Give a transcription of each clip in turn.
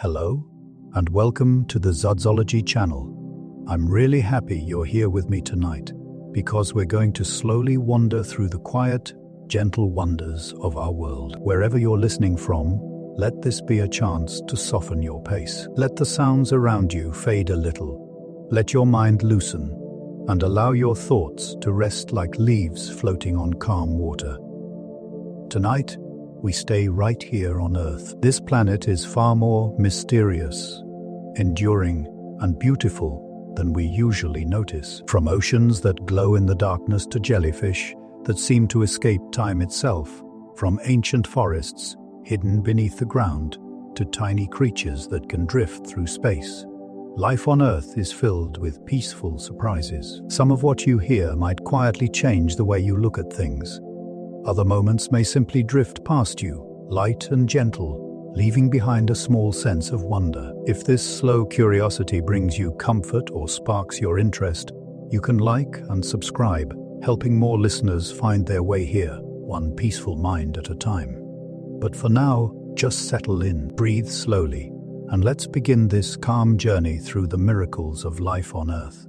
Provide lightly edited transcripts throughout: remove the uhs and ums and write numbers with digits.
Hello, and welcome to the Zzzology channel. I'm really happy you're here with me tonight, because we're going to slowly wander through the quiet, gentle wonders of our world. Wherever you're listening from, let this be a chance to soften your pace. Let the sounds around you fade a little. Let your mind loosen, and allow your thoughts to rest like leaves floating on calm water. Tonight, we stay right here on Earth. This planet is far more mysterious, enduring, and beautiful than we usually notice. From oceans that glow in the darkness to jellyfish that seem to escape time itself, from ancient forests hidden beneath the ground to tiny creatures that can drift through space. Life on Earth is filled with peaceful surprises. Some of what you hear might quietly change the way you look at things. Other moments may simply drift past you, light and gentle, leaving behind a small sense of wonder. If this slow curiosity brings you comfort or sparks your interest, you can like and subscribe, helping more listeners find their way here, one peaceful mind at a time. But for now, just settle in, breathe slowly, and let's begin this calm journey through the miracles of life on Earth.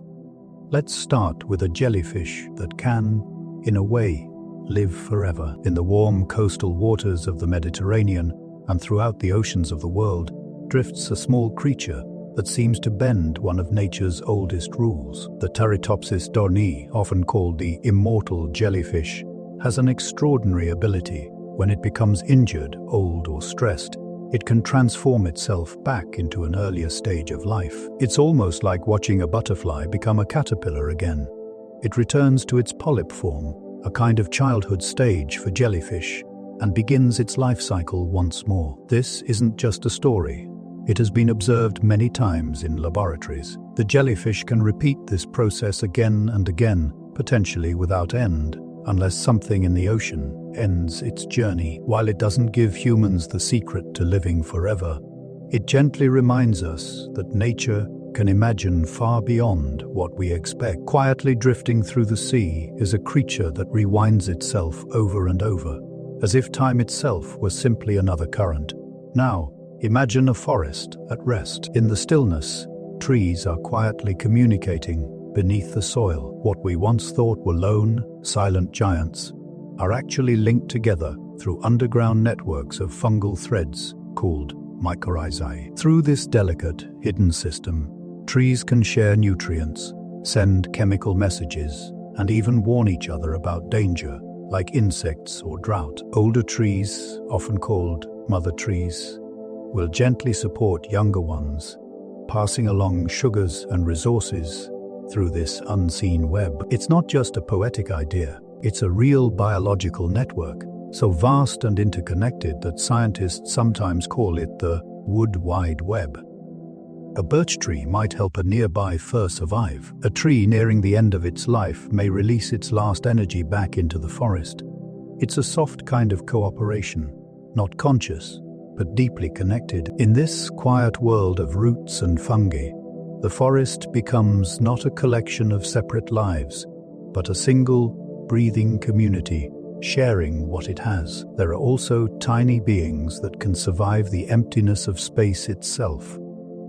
Let's start with a jellyfish that can, in a way, live forever. In the warm coastal waters of the Mediterranean and throughout the oceans of the world drifts a small creature that seems to bend one of nature's oldest rules. The Turritopsis dorni, often called the immortal jellyfish, has an extraordinary ability. When it becomes injured, old, or stressed, it can transform itself back into an earlier stage of life. It's almost like watching a butterfly become a caterpillar again. It returns to its polyp form, a kind of childhood stage for jellyfish, and begins its life cycle once more. This isn't just a story. It has been observed many times in laboratories. The jellyfish can repeat this process again and again, potentially without end, unless something in the ocean ends its journey. While it doesn't give humans the secret to living forever, it gently reminds us that nature can imagine far beyond what we expect. Quietly drifting through the sea is a creature that rewinds itself over and over, as if time itself was simply another current. Now, imagine a forest at rest. In the stillness, trees are quietly communicating beneath the soil. What we once thought were lone, silent giants are actually linked together through underground networks of fungal threads called mycorrhizae. Through this delicate, hidden system, trees can share nutrients, send chemical messages, and even warn each other about danger, like insects or drought. Older trees, often called mother trees, will gently support younger ones, passing along sugars and resources through this unseen web. It's not just a poetic idea, it's a real biological network, so vast and interconnected that scientists sometimes call it the Wood Wide Web. A birch tree might help a nearby fir survive. A tree nearing the end of its life may release its last energy back into the forest. It's a soft kind of cooperation, not conscious, but deeply connected. In this quiet world of roots and fungi, the forest becomes not a collection of separate lives, but a single, breathing community, sharing what it has. There are also tiny beings that can survive the emptiness of space itself.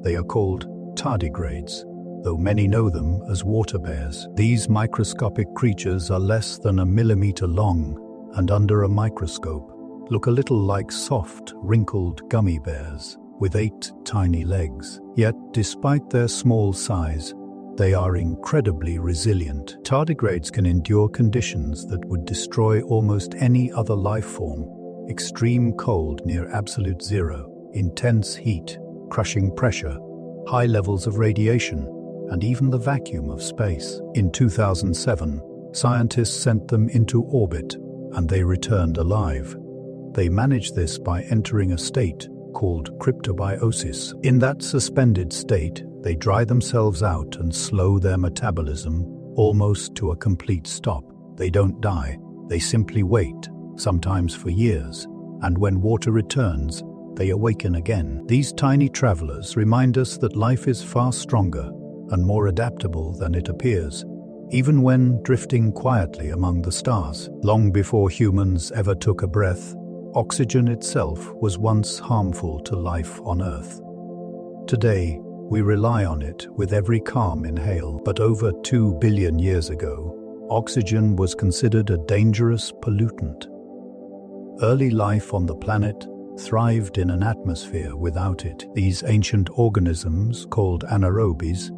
They are called tardigrades, though many know them as water bears. These microscopic creatures are less than a millimeter long, and under a microscope look a little like soft, wrinkled gummy bears with 8 tiny legs. Yet, despite their small size, they are incredibly resilient. Tardigrades can endure conditions that would destroy almost any other life form: extreme cold near absolute zero, intense heat, crushing pressure, high levels of radiation, and even the vacuum of space. In 2007, scientists sent them into orbit, and they returned alive. They managed this by entering a state called cryptobiosis. In that suspended state, they dry themselves out and slow their metabolism almost to a complete stop. They don't die, they simply wait, sometimes for years, and when water returns, they awaken again. These tiny travelers remind us that life is far stronger and more adaptable than it appears, even when drifting quietly among the stars. Long before humans ever took a breath, oxygen itself was once harmful to life on Earth. Today, we rely on it with every calm inhale. But over 2 billion years ago, oxygen was considered a dangerous pollutant. Early life on the planet thrived in an atmosphere without it. These ancient organisms, called anaerobes,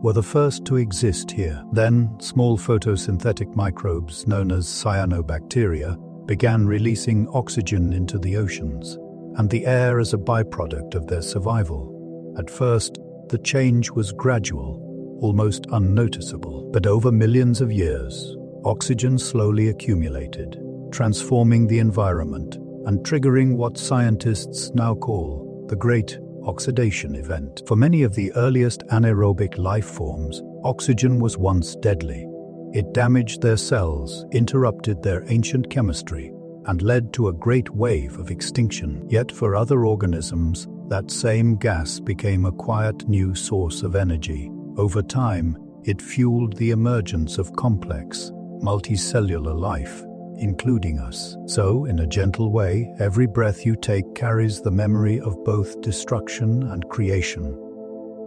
were the first to exist here. Then, small photosynthetic microbes known as cyanobacteria began releasing oxygen into the oceans and the air as a byproduct of their survival. At first, the change was gradual, almost unnoticeable. But over millions of years, oxygen slowly accumulated, transforming the environment and triggering what scientists now call the Great Oxidation Event. For many of the earliest anaerobic life forms, oxygen was once deadly. It damaged their cells, interrupted their ancient chemistry, and led to a great wave of extinction. Yet for other organisms, that same gas became a quiet new source of energy. Over time, it fueled the emergence of complex, multicellular life, including us. So, in a gentle way, every breath you take carries the memory of both destruction and creation.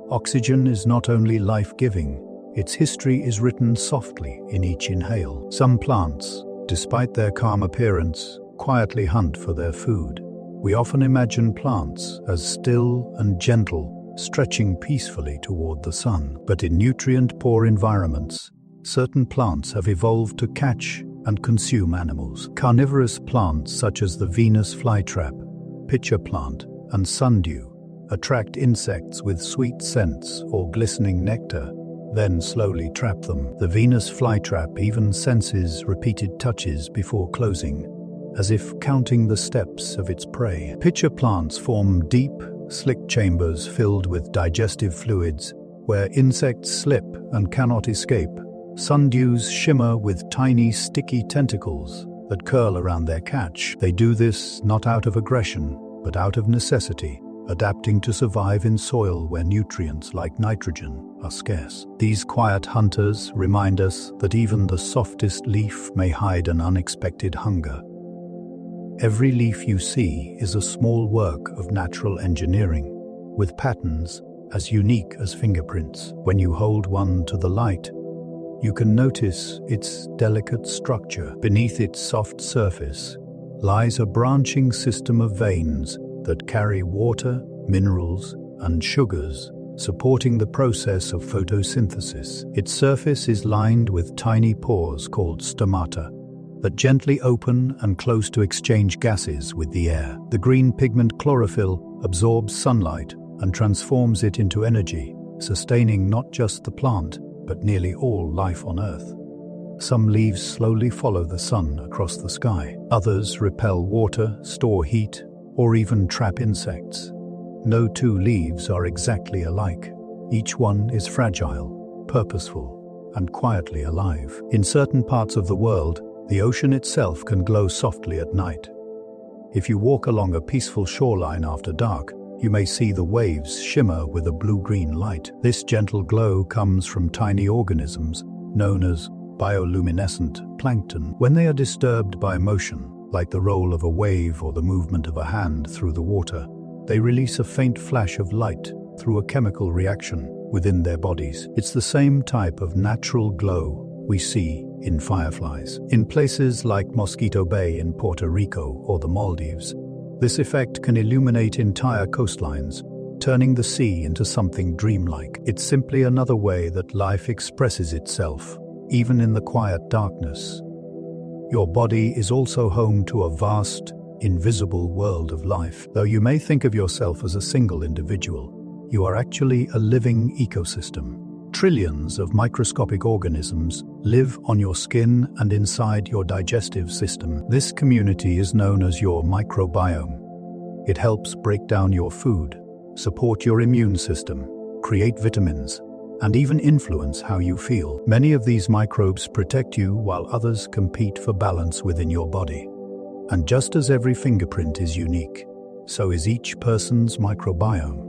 Oxygen is not only life-giving, its history is written softly in each inhale. Some plants, despite their calm appearance, quietly hunt for their food. We often imagine plants as still and gentle, stretching peacefully toward the sun. But in nutrient-poor environments, certain plants have evolved to catch and consume animals. Carnivorous plants such as the Venus flytrap, pitcher plant, and sundew attract insects with sweet scents or glistening nectar, then slowly trap them. The Venus flytrap even senses repeated touches before closing, as if counting the steps of its prey. Pitcher plants form deep, slick chambers filled with digestive fluids, where insects slip and cannot escape. Sundews shimmer with tiny, sticky tentacles that curl around their catch. They do this not out of aggression, but out of necessity, adapting to survive in soil where nutrients like nitrogen are scarce. These quiet hunters remind us that even the softest leaf may hide an unexpected hunger. Every leaf you see is a small work of natural engineering, with patterns as unique as fingerprints. When you hold one to the light, you can notice its delicate structure. Beneath its soft surface lies a branching system of veins that carry water, minerals, and sugars, supporting the process of photosynthesis. Its surface is lined with tiny pores called stomata that gently open and close to exchange gases with the air. The green pigment chlorophyll absorbs sunlight and transforms it into energy, sustaining not just the plant, but nearly all life on Earth. Some leaves slowly follow the sun across the sky. Others repel water, store heat, or even trap insects. No two leaves are exactly alike. Each one is fragile, purposeful, and quietly alive. In certain parts of the world, the ocean itself can glow softly at night. If you walk along a peaceful shoreline after dark, you may see the waves shimmer with a blue-green light. This gentle glow comes from tiny organisms known as bioluminescent plankton. When they are disturbed by motion, like the roll of a wave or the movement of a hand through the water, they release a faint flash of light through a chemical reaction within their bodies. It's the same type of natural glow we see in fireflies. In places like Mosquito Bay in Puerto Rico or the Maldives, this effect can illuminate entire coastlines, turning the sea into something dreamlike. It's simply another way that life expresses itself, even in the quiet darkness. Your body is also home to a vast, invisible world of life. Though you may think of yourself as a single individual, you are actually a living ecosystem. Trillions of microscopic organisms live on your skin and inside your digestive system. This community is known as your microbiome. It helps break down your food, support your immune system, create vitamins, and even influence how you feel. Many of these microbes protect you while others compete for balance within your body. And just as every fingerprint is unique, so is each person's microbiome.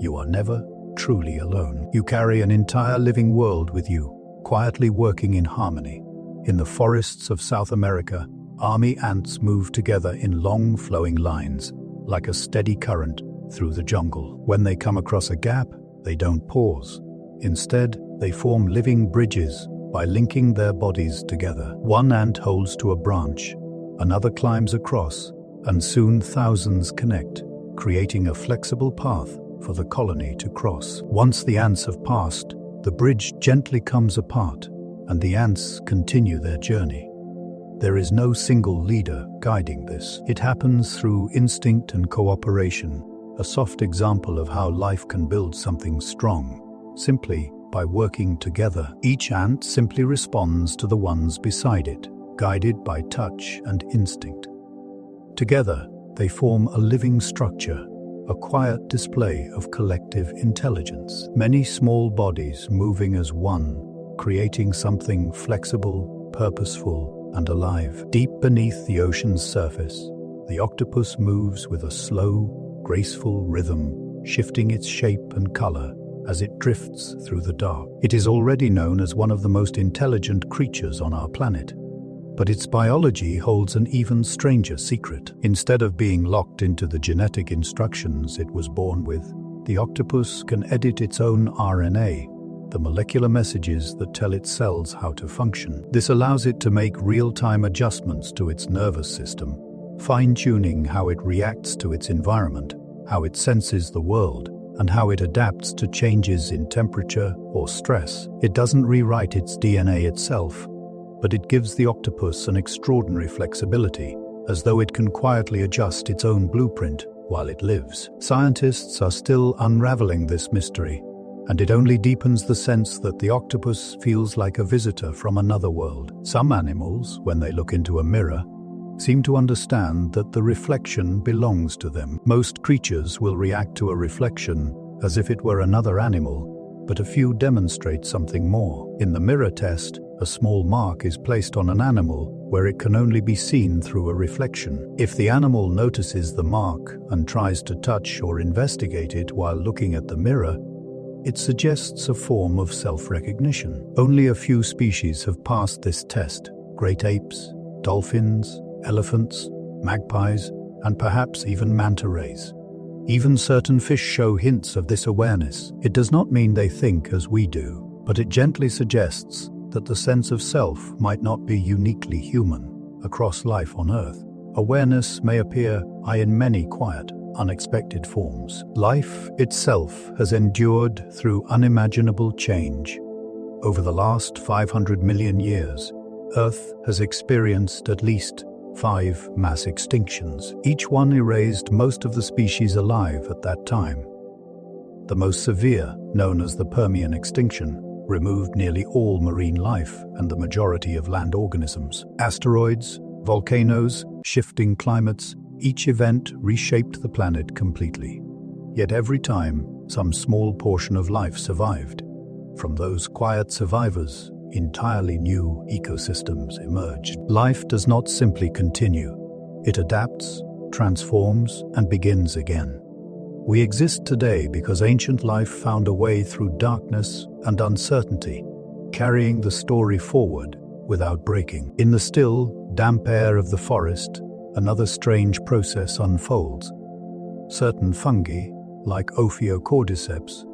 You are never truly alone. You carry an entire living world with you, quietly working in harmony. In the forests of South America, army ants move together in long flowing lines, like a steady current, through the jungle. When they come across a gap, they don't pause. Instead, they form living bridges by linking their bodies together. One ant holds to a branch, another climbs across, and soon thousands connect, creating a flexible path for the colony to cross. Once the ants have passed, the bridge gently comes apart, and the ants continue their journey. There is no single leader guiding this. It happens through instinct and cooperation, a soft example of how life can build something strong, simply by working together. Each ant simply responds to the ones beside it, guided by touch and instinct. Together, they form a living structure, a quiet display of collective intelligence. Many small bodies moving as one, creating something flexible, purposeful, and alive. Deep beneath the ocean's surface, the octopus moves with a slow, graceful rhythm, shifting its shape and color as it drifts through the dark. It is already known as one of the most intelligent creatures on our planet. But its biology holds an even stranger secret. Instead of being locked into the genetic instructions it was born with, the octopus can edit its own RNA, the molecular messages that tell its cells how to function. This allows it to make real-time adjustments to its nervous system, fine-tuning how it reacts to its environment, how it senses the world, and how it adapts to changes in temperature or stress. It doesn't rewrite its DNA itself, but it gives the octopus an extraordinary flexibility, as though it can quietly adjust its own blueprint while it lives. Scientists are still unraveling this mystery, and it only deepens the sense that the octopus feels like a visitor from another world. Some animals, when they look into a mirror, seem to understand that the reflection belongs to them. Most creatures will react to a reflection as if it were another animal, but a few demonstrate something more. In the mirror test, a small mark is placed on an animal where it can only be seen through a reflection. If the animal notices the mark and tries to touch or investigate it while looking at the mirror, it suggests a form of self-recognition. Only a few species have passed this test: great apes, dolphins, elephants, magpies, and perhaps even manta rays. Even certain fish show hints of this awareness. It does not mean they think as we do, but it gently suggests that the sense of self might not be uniquely human across life on Earth. Awareness may appear in many quiet, unexpected forms. Life itself has endured through unimaginable change. Over the last 500 million years, Earth has experienced at least 5 mass extinctions. Each one erased most of the species alive at that time. The most severe, known as the Permian extinction, removed nearly all marine life and the majority of land organisms. Asteroids, volcanoes, shifting climates, each event reshaped the planet completely. Yet every time, some small portion of life survived. From those quiet survivors, entirely new ecosystems emerged. Life does not simply continue. It adapts, transforms, and begins again. We exist today because ancient life found a way through darkness and uncertainty, carrying the story forward without breaking. In the still, damp air of the forest, another strange process unfolds. Certain fungi, like Ophiocordyceps,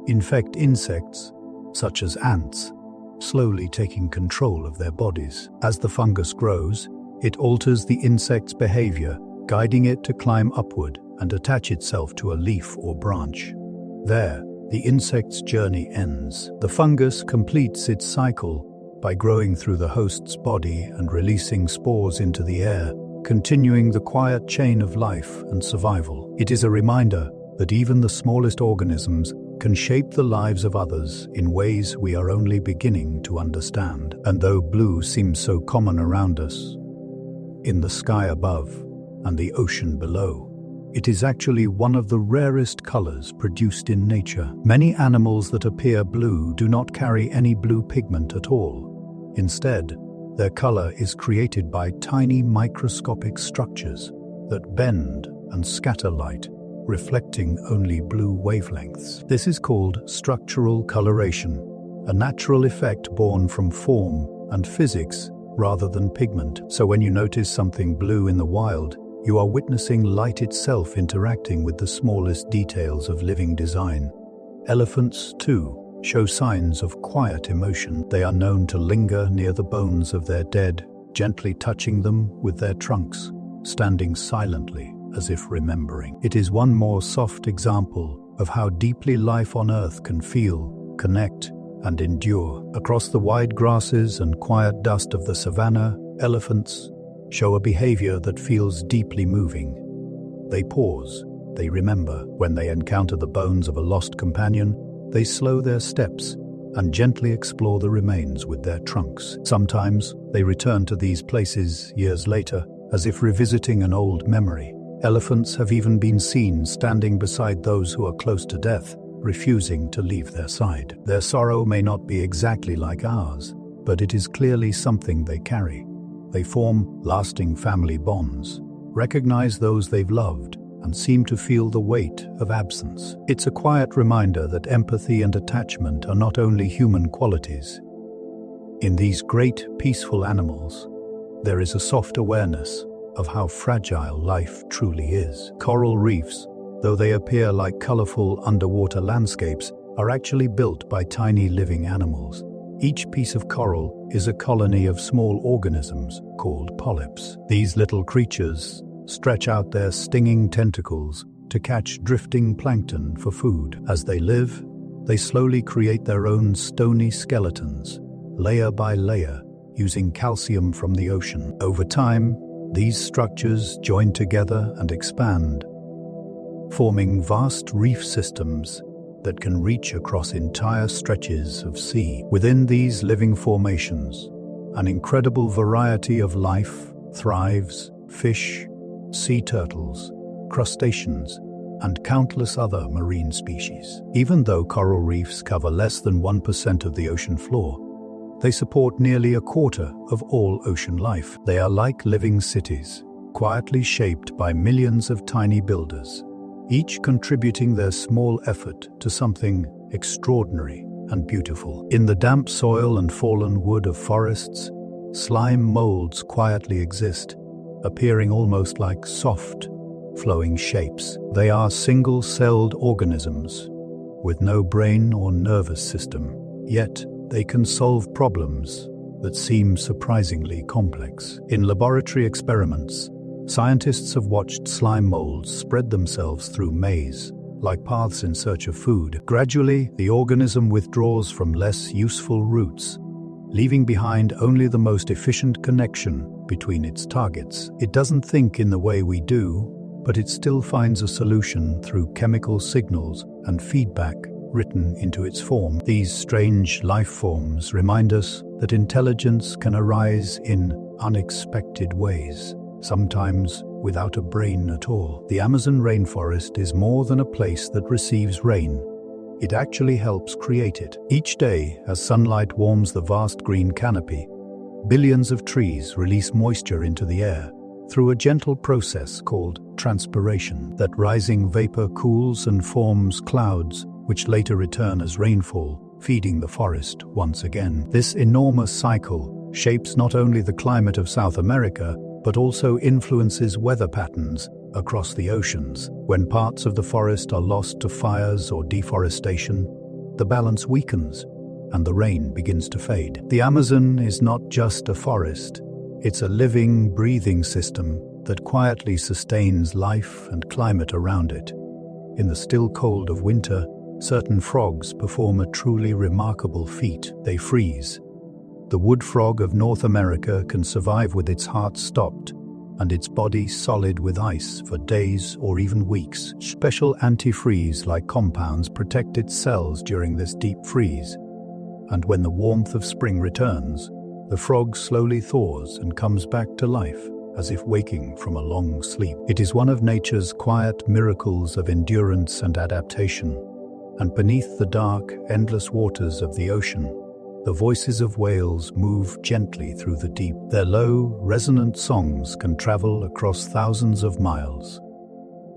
infect insects, such as ants, slowly taking control of their bodies. As the fungus grows, it alters the insect's behavior, guiding it to climb upward and attach itself to a leaf or branch. There, the insect's journey ends. The fungus completes its cycle by growing through the host's body and releasing spores into the air, continuing the quiet chain of life and survival. It is a reminder that even the smallest organisms can shape the lives of others in ways we are only beginning to understand. And though blue seems so common around us, in the sky above and the ocean below, it is actually one of the rarest colors produced in nature. Many animals that appear blue do not carry any blue pigment at all. Instead, their color is created by tiny microscopic structures that bend and scatter light, reflecting only blue wavelengths. This is called structural coloration, a natural effect born from form and physics rather than pigment. So when you notice something blue in the wild, You are witnessing light itself interacting with the smallest details of living design. Elephants, too, show signs of quiet emotion. They are known to linger near the bones of their dead, gently touching them with their trunks, standing silently as if remembering. It is one more soft example of how deeply life on Earth can feel, connect, and endure. Across the wide grasses and quiet dust of the savannah, elephants show a behavior that feels deeply moving. They pause, they remember. When they encounter the bones of a lost companion, they slow their steps and gently explore the remains with their trunks. Sometimes they return to these places years later, as if revisiting an old memory. Elephants have even been seen standing beside those who are close to death, refusing to leave their side. Their sorrow may not be exactly like ours, but it is clearly something they carry. They form lasting family bonds, recognize those they've loved, and seem to feel the weight of absence. It's a quiet reminder that empathy and attachment are not only human qualities. In these great, peaceful animals, there is a soft awareness of how fragile life truly is. Coral reefs, though they appear like colorful underwater landscapes, are actually built by tiny living animals. Each piece of coral is a colony of small organisms called polyps. These little creatures stretch out their stinging tentacles to catch drifting plankton for food. As they live, they slowly create their own stony skeletons, layer by layer, using calcium from the ocean. Over time, these structures join together and expand, forming vast reef systems that can reach across entire stretches of sea. Within these living formations, an incredible variety of life thrives: fish, sea turtles, crustaceans, and countless other marine species. Even though coral reefs cover less than 1% of the ocean floor, they support nearly a quarter of all ocean life. They are like living cities, quietly shaped by millions of tiny builders, each contributing their small effort to something extraordinary and beautiful. In the damp soil and fallen wood of forests, slime molds quietly exist, appearing almost like soft, flowing shapes. They are single-celled organisms with no brain or nervous system, yet they can solve problems that seem surprisingly complex. In laboratory experiments, scientists have watched slime molds spread themselves through maze, like paths in search of food. Gradually, the organism withdraws from less useful roots, leaving behind only the most efficient connection between its targets. It doesn't think in the way we do, but it still finds a solution through chemical signals and feedback written into its form. These strange life forms remind us that intelligence can arise in unexpected ways, sometimes without a brain at all. The Amazon rainforest is more than a place that receives rain. It actually helps create it. Each day, as sunlight warms the vast green canopy, billions of trees release moisture into the air through a gentle process called transpiration. That rising vapor cools and forms clouds, which later return as rainfall, feeding the forest once again. This enormous cycle shapes not only the climate of South America, but also influences weather patterns across the oceans. When parts of the forest are lost to fires or deforestation, the balance weakens and the rain begins to fade. The Amazon is not just a forest, it's a living, breathing system that quietly sustains life and climate around it. In the still cold of winter, certain frogs perform a truly remarkable feat. They freeze. The wood frog of North America can survive with its heart stopped and its body solid with ice for days or even weeks. Special antifreeze-like compounds protect its cells during this deep freeze. And when the warmth of spring returns, the frog slowly thaws and comes back to life, as if waking from a long sleep. It is one of nature's quiet miracles of endurance and adaptation. And beneath the dark, endless waters of the ocean, the voices of whales move gently through the deep. Their low, resonant songs can travel across thousands of miles,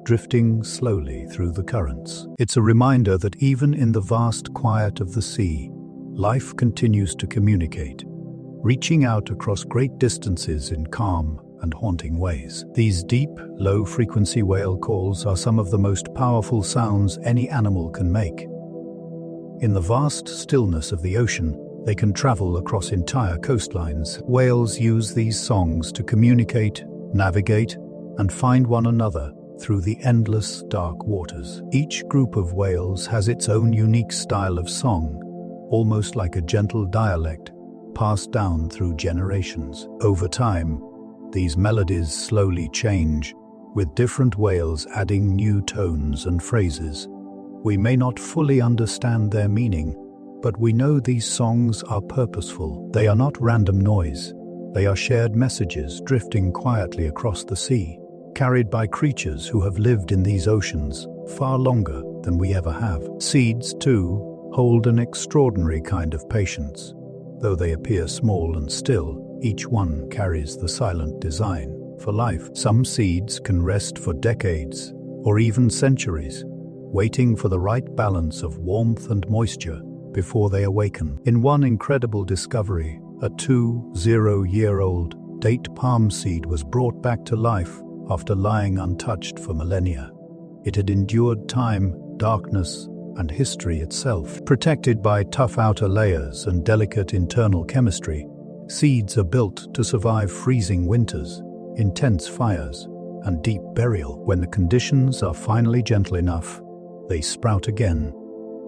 drifting slowly through the currents. It's a reminder that even in the vast quiet of the sea, life continues to communicate, reaching out across great distances in calm, and haunting ways. These deep, low-frequency whale calls are some of the most powerful sounds any animal can make. In the vast stillness of the ocean, they can travel across entire coastlines. Whales use these songs to communicate, navigate, and find one another through the endless dark waters. Each group of whales has its own unique style of song, almost like a gentle dialect passed down through generations. Over time, these melodies slowly change, with different whales adding new tones and phrases. We may not fully understand their meaning, but we know these songs are purposeful. They are not random noise. They are shared messages drifting quietly across the sea, carried by creatures who have lived in these oceans far longer than we ever have. Seeds, too, hold an extraordinary kind of patience. Though they appear small and still, each one carries the silent design for life. Some seeds can rest for decades, or even centuries, waiting for the right balance of warmth and moisture before they awaken. In one incredible discovery, a 20-year-old date palm seed was brought back to life after lying untouched for millennia. It had endured time, darkness, and history itself. Protected by tough outer layers and delicate internal chemistry, seeds are built to survive freezing winters, intense fires, and deep burial. When the conditions are finally gentle enough, they sprout again.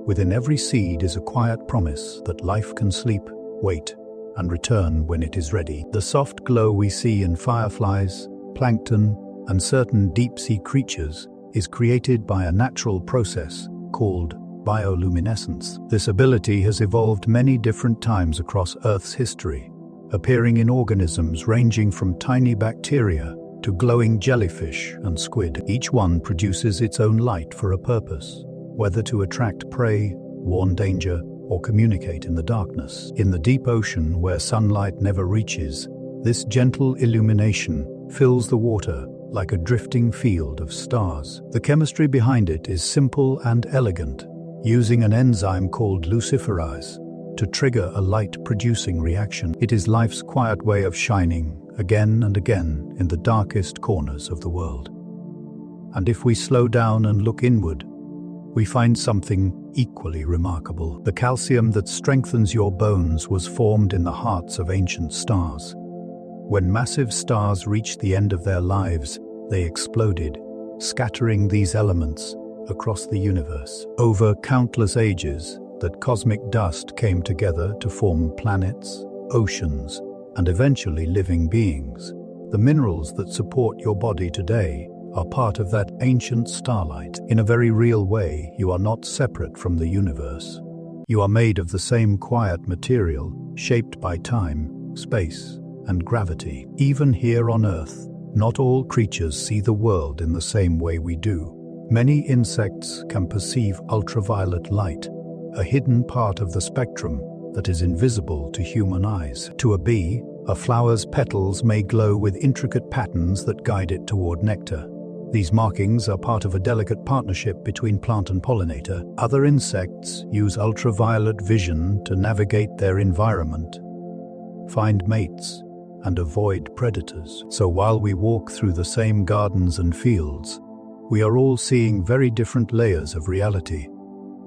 Within every seed is a quiet promise that life can sleep, wait, and return when it is ready. The soft glow we see in fireflies, plankton, and certain deep-sea creatures is created by a natural process called bioluminescence. This ability has evolved many different times across Earth's history, appearing in organisms ranging from tiny bacteria to glowing jellyfish and squid. Each one produces its own light for a purpose, whether to attract prey, warn danger, or communicate in the darkness. In the deep ocean where sunlight never reaches, this gentle illumination fills the water like a drifting field of stars. The chemistry behind it is simple and elegant, using an enzyme called luciferase to trigger a light-producing reaction. It is life's quiet way of shining again and again in the darkest corners of the world. And if we slow down and look inward, we find something equally remarkable. The calcium that strengthens your bones was formed in the hearts of ancient stars. When massive stars reached the end of their lives, they exploded, scattering these elements across the universe. Over countless ages, that cosmic dust came together to form planets, oceans, and eventually living beings. The minerals that support your body today are part of that ancient starlight. In a very real way, you are not separate from the universe. You are made of the same quiet material, shaped by time, space, and gravity. Even here on Earth, not all creatures see the world in the same way we do. Many insects can perceive ultraviolet light, a hidden part of the spectrum that is invisible to human eyes. To a bee, a flower's petals may glow with intricate patterns that guide it toward nectar. These markings are part of a delicate partnership between plant and pollinator. Other insects use ultraviolet vision to navigate their environment, find mates, and avoid predators. So while we walk through the same gardens and fields, we are all seeing very different layers of reality,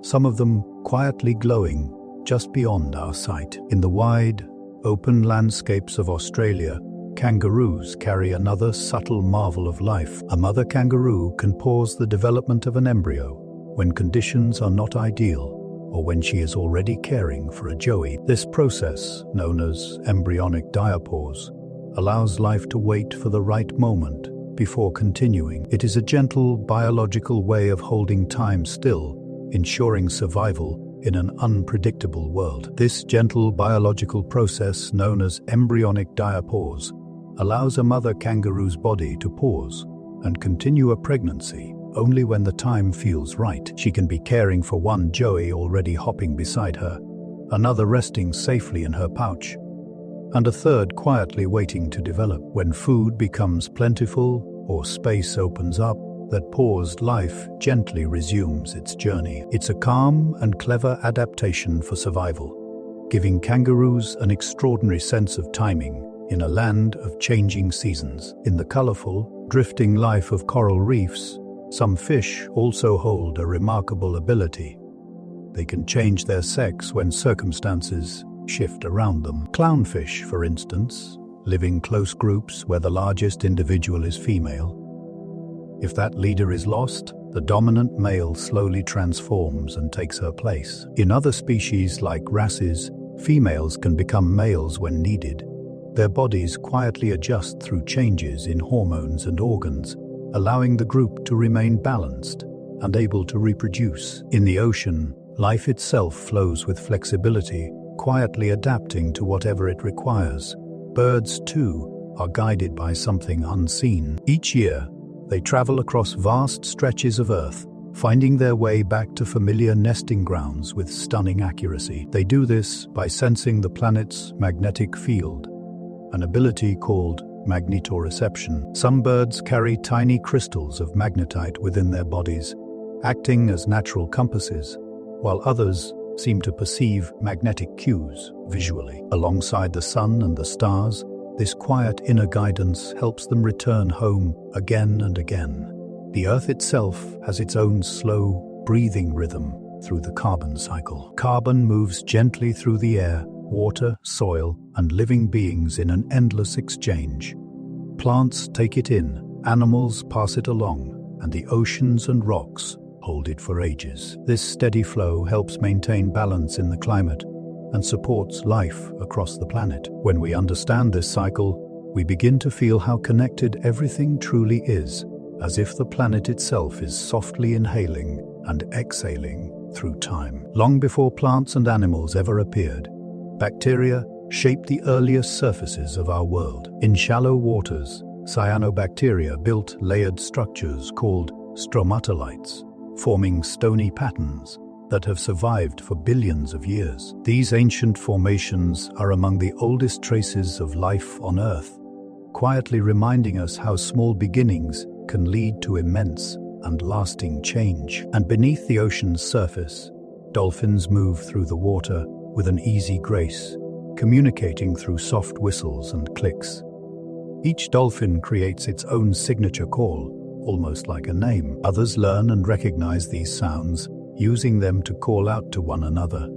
some of them quietly glowing just beyond our sight. In the wide, open landscapes of Australia, kangaroos carry another subtle marvel of life. A mother kangaroo can pause the development of an embryo when conditions are not ideal, or when she is already caring for a joey. This process, known as embryonic diapause, allows life to wait for the right moment before continuing. It is a gentle biological way of holding time still, ensuring survival in an unpredictable world. This gentle biological process, known as embryonic diapause, allows a mother kangaroo's body to pause and continue a pregnancy only when the time feels right. She can be caring for one joey already hopping beside her, another resting safely in her pouch, and a third quietly waiting to develop. When food becomes plentiful or space opens up, that paused life gently resumes its journey. It's a calm and clever adaptation for survival, giving kangaroos an extraordinary sense of timing in a land of changing seasons. In the colorful, drifting life of coral reefs, some fish also hold a remarkable ability. They can change their sex when circumstances shift around them. Clownfish, for instance, live in close groups where the largest individual is female. If that leader is lost, the dominant male slowly transforms and takes her place. In other species like wrasses, females can become males when needed. Their bodies quietly adjust through changes in hormones and organs, allowing the group to remain balanced and able to reproduce. In the ocean, life itself flows with flexibility, quietly adapting to whatever it requires. Birds, too, are guided by something unseen. Each year, they travel across vast stretches of Earth, finding their way back to familiar nesting grounds with stunning accuracy. They do this by sensing the planet's magnetic field, an ability called magnetoreception. Some birds carry tiny crystals of magnetite within their bodies, acting as natural compasses, while others seem to perceive magnetic cues visually. Alongside the sun and the stars, this quiet inner guidance helps them return home again and again. The Earth itself has its own slow, breathing rhythm through the carbon cycle. Carbon moves gently through the air, water, soil, and living beings in an endless exchange. Plants take it in, animals pass it along, and the oceans and rocks hold it for ages. This steady flow helps maintain balance in the climate and supports life across the planet. When we understand this cycle, we begin to feel how connected everything truly is, as if the planet itself is softly inhaling and exhaling through time. Long before plants and animals ever appeared, bacteria shaped the earliest surfaces of our world. In shallow waters, cyanobacteria built layered structures called stromatolites, forming stony patterns that have survived for billions of years. These ancient formations are among the oldest traces of life on Earth, quietly reminding us how small beginnings can lead to immense and lasting change. And beneath the ocean's surface, dolphins move through the water with an easy grace, communicating through soft whistles and clicks. Each dolphin creates its own signature call, almost like a name. Others learn and recognize these sounds, using them to call out to one another.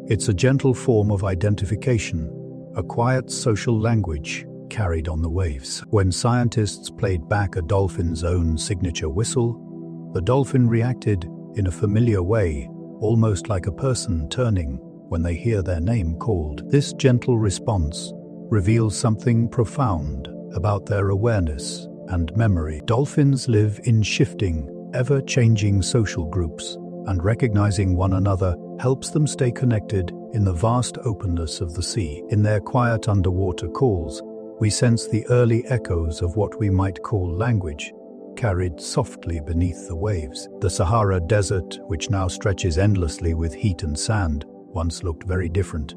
It's a gentle form of identification, a quiet social language carried on the waves. When scientists played back a dolphin's own signature whistle, the dolphin reacted in a familiar way, almost like a person turning when they hear their name called. This gentle response reveals something profound about their awareness and memory. Dolphins live in shifting, ever-changing social groups, and recognizing one another helps them stay connected in the vast openness of the sea. In their quiet underwater calls, we sense the early echoes of what we might call language, carried softly beneath the waves. The Sahara Desert, which now stretches endlessly with heat and sand, once looked very different.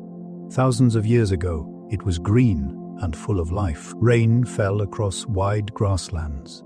Thousands of years ago, it was green and full of life. Rain fell across wide grasslands.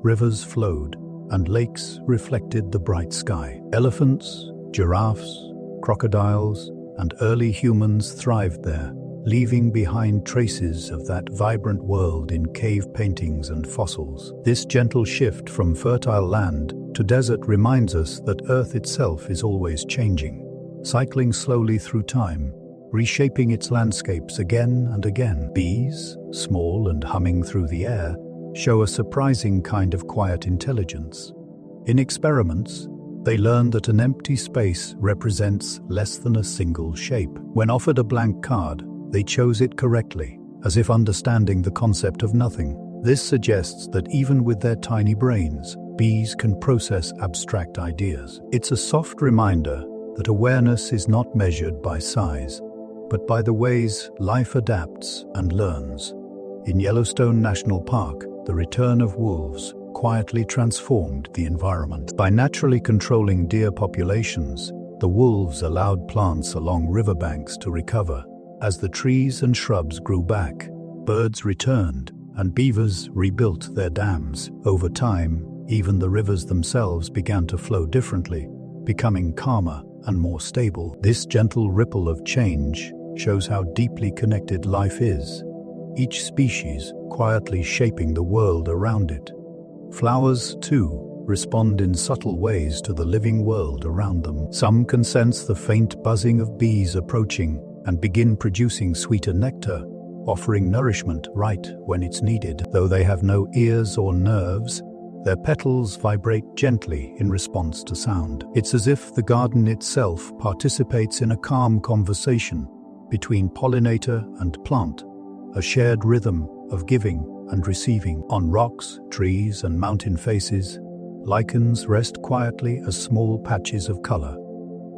Rivers flowed, and lakes reflected the bright sky. Elephants, giraffes, crocodiles, and early humans thrived there, leaving behind traces of that vibrant world in cave paintings and fossils. This gentle shift from fertile land to desert reminds us that Earth itself is always changing, cycling slowly through time, reshaping its landscapes again and again. Bees, small and humming through the air, show a surprising kind of quiet intelligence. In experiments, they learn that an empty space represents less than a single shape. When offered a blank card, they chose it correctly, as if understanding the concept of nothing. This suggests that even with their tiny brains, bees can process abstract ideas. It's a soft reminder that awareness is not measured by size, but by the ways life adapts and learns. In Yellowstone National Park, the return of wolves quietly transformed the environment. By naturally controlling deer populations, the wolves allowed plants along riverbanks to recover. As the trees and shrubs grew back, birds returned, and beavers rebuilt their dams. Over time, even the rivers themselves began to flow differently, becoming calmer and more stable. This gentle ripple of change shows how deeply connected life is. each species quietly shaping the world around it. Flowers, too, respond in subtle ways to the living world around them. Some can sense the faint buzzing of bees approaching and begin producing sweeter nectar, offering nourishment right when it's needed. Though they have no ears or nerves, their petals vibrate gently in response to sound. It's as if the garden itself participates in a calm conversation between pollinator and plant, a shared rhythm of giving and receiving. On rocks, trees, and mountain faces, lichens rest quietly as small patches of color.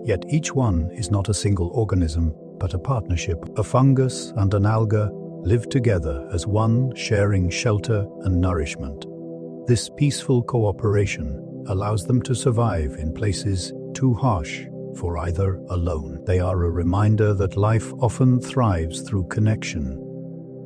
Yet each one is not a single organism, but a partnership. A fungus and an alga live together as one, sharing shelter and nourishment. This peaceful cooperation allows them to survive in places too harsh for either alone. They are a reminder that life often thrives through connection,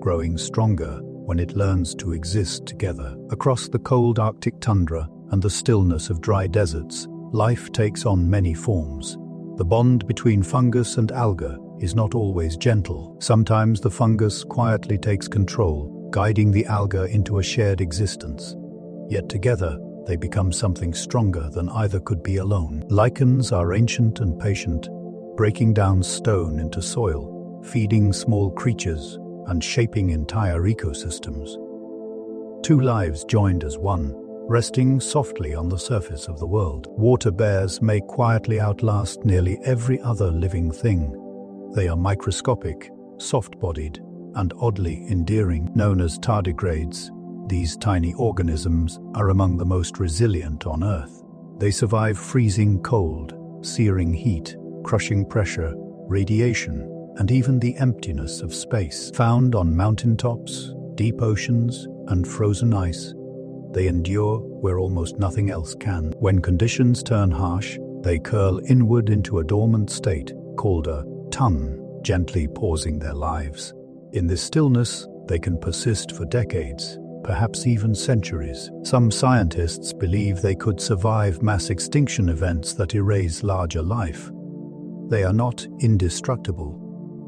growing stronger when it learns to exist together. Across the cold Arctic tundra and the stillness of dry deserts, life takes on many forms. The bond between fungus and alga is not always gentle. Sometimes the fungus quietly takes control, guiding the alga into a shared existence. Yet together, they become something stronger than either could be alone. Lichens are ancient and patient, breaking down stone into soil, feeding small creatures, and shaping entire ecosystems. Two lives joined as one, resting softly on the surface of the world. Water bears may quietly outlast nearly every other living thing. They are microscopic, soft-bodied, and oddly endearing. Known as tardigrades, these tiny organisms are among the most resilient on Earth. They survive freezing cold, searing heat, crushing pressure, radiation, and even the emptiness of space. Found on mountaintops, deep oceans, and frozen ice, they endure where almost nothing else can. When conditions turn harsh, they curl inward into a dormant state called a tun, gently pausing their lives. In this stillness, they can persist for decades, perhaps even centuries. Some scientists believe they could survive mass extinction events that erase larger life. They are not indestructible,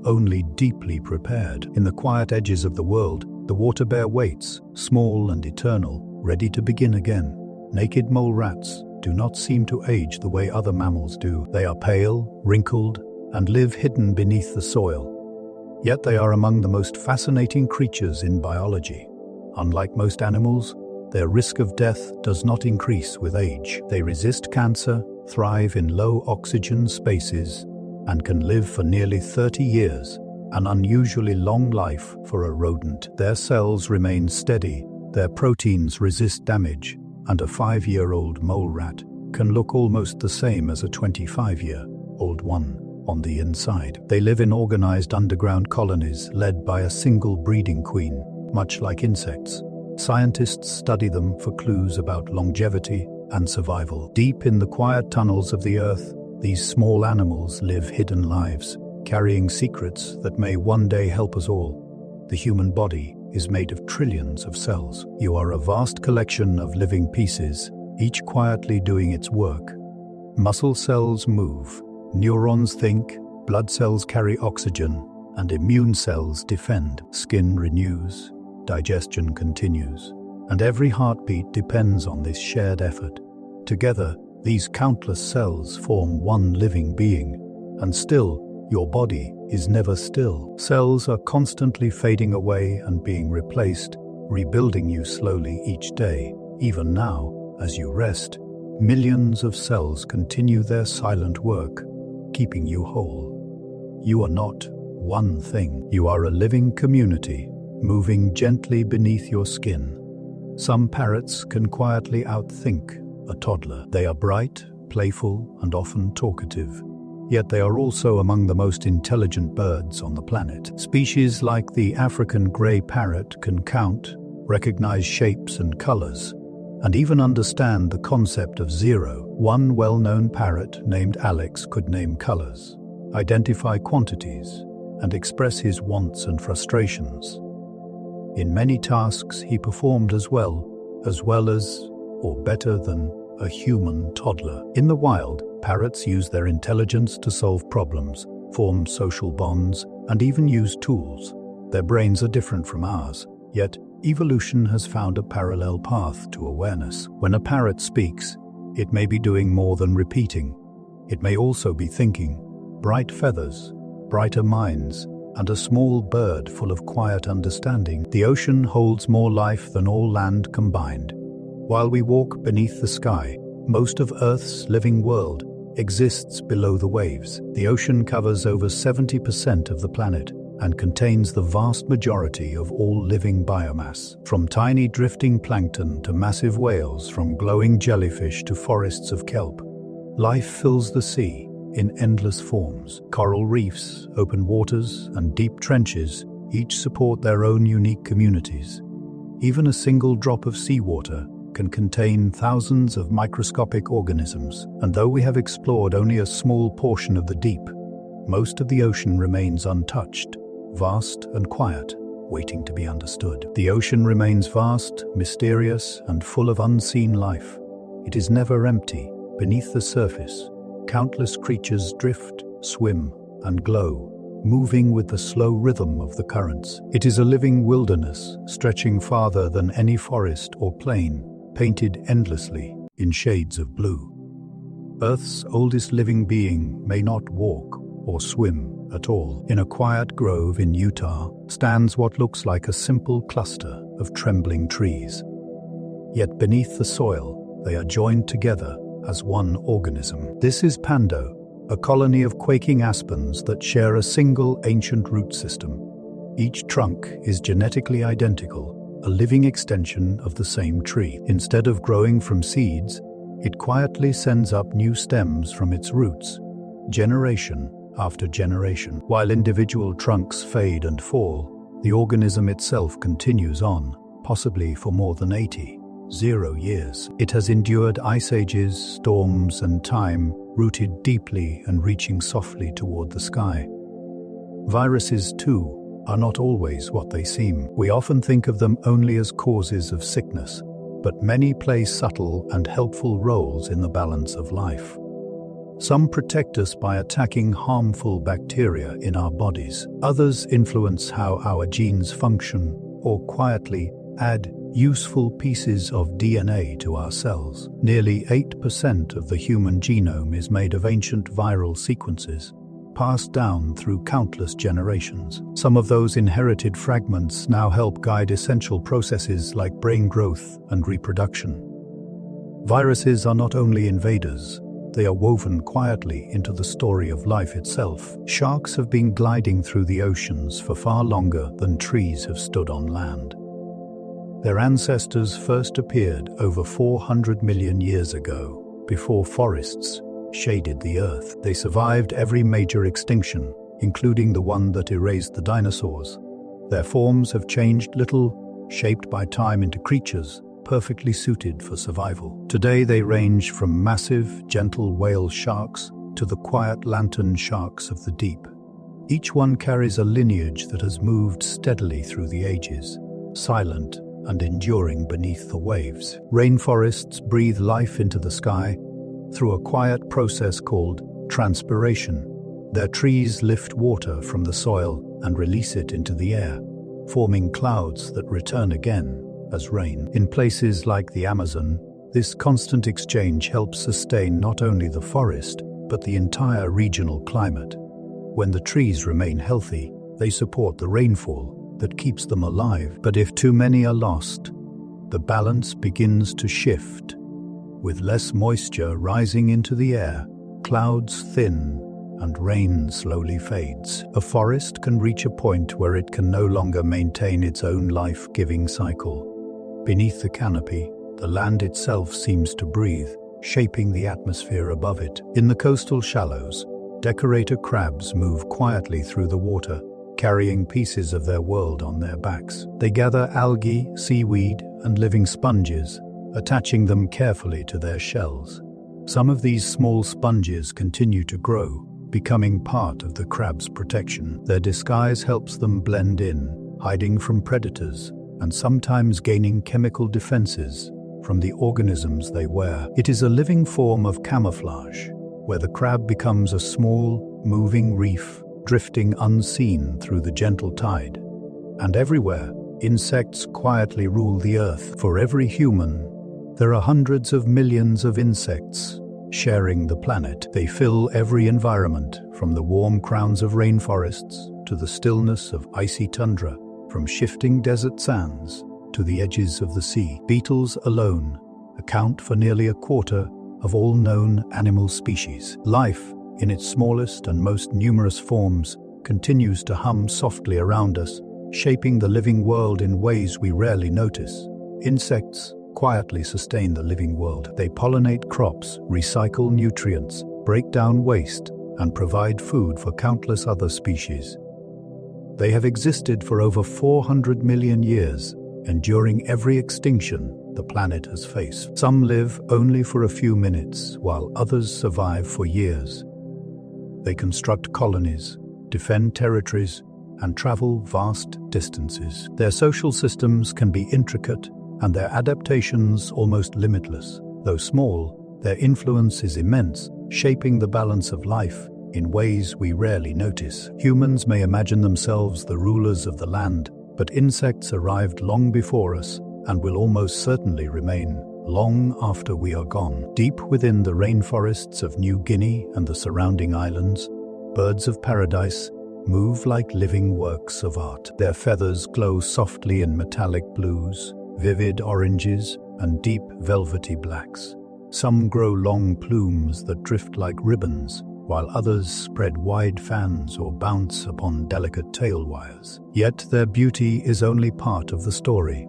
only deeply prepared. In the quiet edges of the world, the water bear waits, small and eternal, ready to begin again. Naked mole rats do not seem to age the way other mammals do. They are pale, wrinkled, and live hidden beneath the soil. Yet they are among the most fascinating creatures in biology. Unlike most animals, their risk of death does not increase with age. They resist cancer, thrive in low-oxygen spaces, and can live for nearly 30 years, an unusually long life for a rodent. Their cells remain steady, their proteins resist damage, and a 5-year-old mole rat can look almost the same as a 25-year-old one on the inside. They live in organized underground colonies led by a single breeding queen, much like insects. Scientists study them for clues about longevity and survival. Deep in the quiet tunnels of the earth, these small animals live hidden lives, carrying secrets that may one day help us all. The human body is made of trillions of cells. You are a vast collection of living pieces, each quietly doing its work. Muscle cells move, neurons think, blood cells carry oxygen, and immune cells defend. Skin renews, digestion continues, and every heartbeat depends on this shared effort. Together, these countless cells form one living being, and still, your body is never still. Cells are constantly fading away and being replaced, rebuilding you slowly each day. Even now, as you rest, millions of cells continue their silent work, keeping you whole. You are not one thing. You are a living community, moving gently beneath your skin. Some parrots can quietly outthink a toddler. They are bright, playful, and often talkative. Yet they are also among the most intelligent birds on the planet. Species like the African grey parrot can count, recognize shapes and colors, and even understand the concept of zero. One well-known parrot named Alex could name colors, identify quantities, and express his wants and frustrations. In many tasks, he performed as well as, or better than, a human toddler. In the wild, parrots use their intelligence to solve problems, form social bonds, and even use tools. Their brains are different from ours, yet evolution has found a parallel path to awareness. When a parrot speaks, it may be doing more than repeating. It may also be thinking. Bright feathers, brighter minds, and a small bird full of quiet understanding. The ocean holds more life than all land combined. While we walk beneath the sky, most of Earth's living world exists below the waves. The ocean covers over 70% of the planet and contains the vast majority of all living biomass. From tiny drifting plankton to massive whales, from glowing jellyfish to forests of kelp, life fills the sea in endless forms. Coral reefs, open waters, and deep trenches each support their own unique communities. Even a single drop of seawater can contain thousands of microscopic organisms, and though we have explored only a small portion of the deep, most of the ocean remains untouched, vast and quiet, waiting to be understood. The ocean remains vast, mysterious, and full of unseen life. It is never empty. Beneath the surface, countless creatures drift, swim, and glow, moving with the slow rhythm of the currents. It is a living wilderness, stretching farther than any forest or plain, painted endlessly in shades of blue. Earth's oldest living being may not walk or swim at all. In a quiet grove in Utah stands what looks like a simple cluster of trembling trees. Yet beneath the soil, they are joined together as one organism. This is Pando, a colony of quaking aspens that share a single ancient root system. Each trunk is genetically identical, a living extension of the same tree. Instead of growing from seeds, it quietly sends up new stems from its roots, generation after generation. While individual trunks fade and fall, the organism itself continues on, possibly for more than 80 years. It has endured ice ages, storms, and time, rooted deeply and reaching softly toward the sky. Viruses, too, are not always what they seem. We often think of them only as causes of sickness, but many play subtle and helpful roles in the balance of life. Some protect us by attacking harmful bacteria in our bodies. Others influence how our genes function or quietly add useful pieces of DNA to our cells. Nearly 8% of the human genome is made of ancient viral sequences, passed down through countless generations. Some of those inherited fragments now help guide essential processes like brain growth and reproduction. Viruses are not only invaders, they are woven quietly into the story of life itself. Sharks have been gliding through the oceans for far longer than trees have stood on land. Their ancestors first appeared over 400 million years ago, before forests shaded the earth. They survived every major extinction, including the one that erased the dinosaurs. Their forms have changed little, shaped by time into creatures perfectly suited for survival. Today they range from massive, gentle whale sharks to the quiet lantern sharks of the deep. Each one carries a lineage that has moved steadily through the ages, silent and enduring beneath the waves. Rainforests breathe life into the sky through a quiet process called transpiration. Their trees lift water from the soil and release it into the air, forming clouds that return again as rain. In places like the Amazon, this constant exchange helps sustain not only the forest, but the entire regional climate. When the trees remain healthy, they support the rainfall that keeps them alive. But if too many are lost, the balance begins to shift. With less moisture rising into the air, clouds thin and rain slowly fades. A forest can reach a point where it can no longer maintain its own life-giving cycle. Beneath the canopy, the land itself seems to breathe, shaping the atmosphere above it. In the coastal shallows, decorator crabs move quietly through the water, carrying pieces of their world on their backs. They gather algae, seaweed, and living sponges, attaching them carefully to their shells. Some of these small sponges continue to grow, becoming part of the crab's protection. Their disguise helps them blend in, hiding from predators, and sometimes gaining chemical defenses from the organisms they wear. It is a living form of camouflage, where the crab becomes a small, moving reef, drifting unseen through the gentle tide. And everywhere, insects quietly rule the earth. For every human, there are hundreds of millions of insects sharing the planet. They fill every environment, from the warm crowns of rainforests to the stillness of icy tundra, from shifting desert sands to the edges of the sea. Beetles alone account for nearly a quarter of all known animal species. Life, in its smallest and most numerous forms, continues to hum softly around us, shaping the living world in ways we rarely notice. Insects quietly sustain the living world. They pollinate crops, recycle nutrients, break down waste, and provide food for countless other species. They have existed for over 400 million years, enduring every extinction the planet has faced. Some live only for a few minutes, while others survive for years. They construct colonies, defend territories, and travel vast distances. Their social systems can be intricate, and their adaptations almost limitless. Though small, their influence is immense, shaping the balance of life in ways we rarely notice. Humans may imagine themselves the rulers of the land, but insects arrived long before us and will almost certainly remain long after we are gone. Deep within the rainforests of New Guinea and the surrounding islands, birds of paradise move like living works of art. Their feathers glow softly in metallic blues, vivid oranges, and deep velvety blacks. Some grow long plumes that drift like ribbons, while others spread wide fans or bounce upon delicate tail wires. Yet their beauty is only part of the story.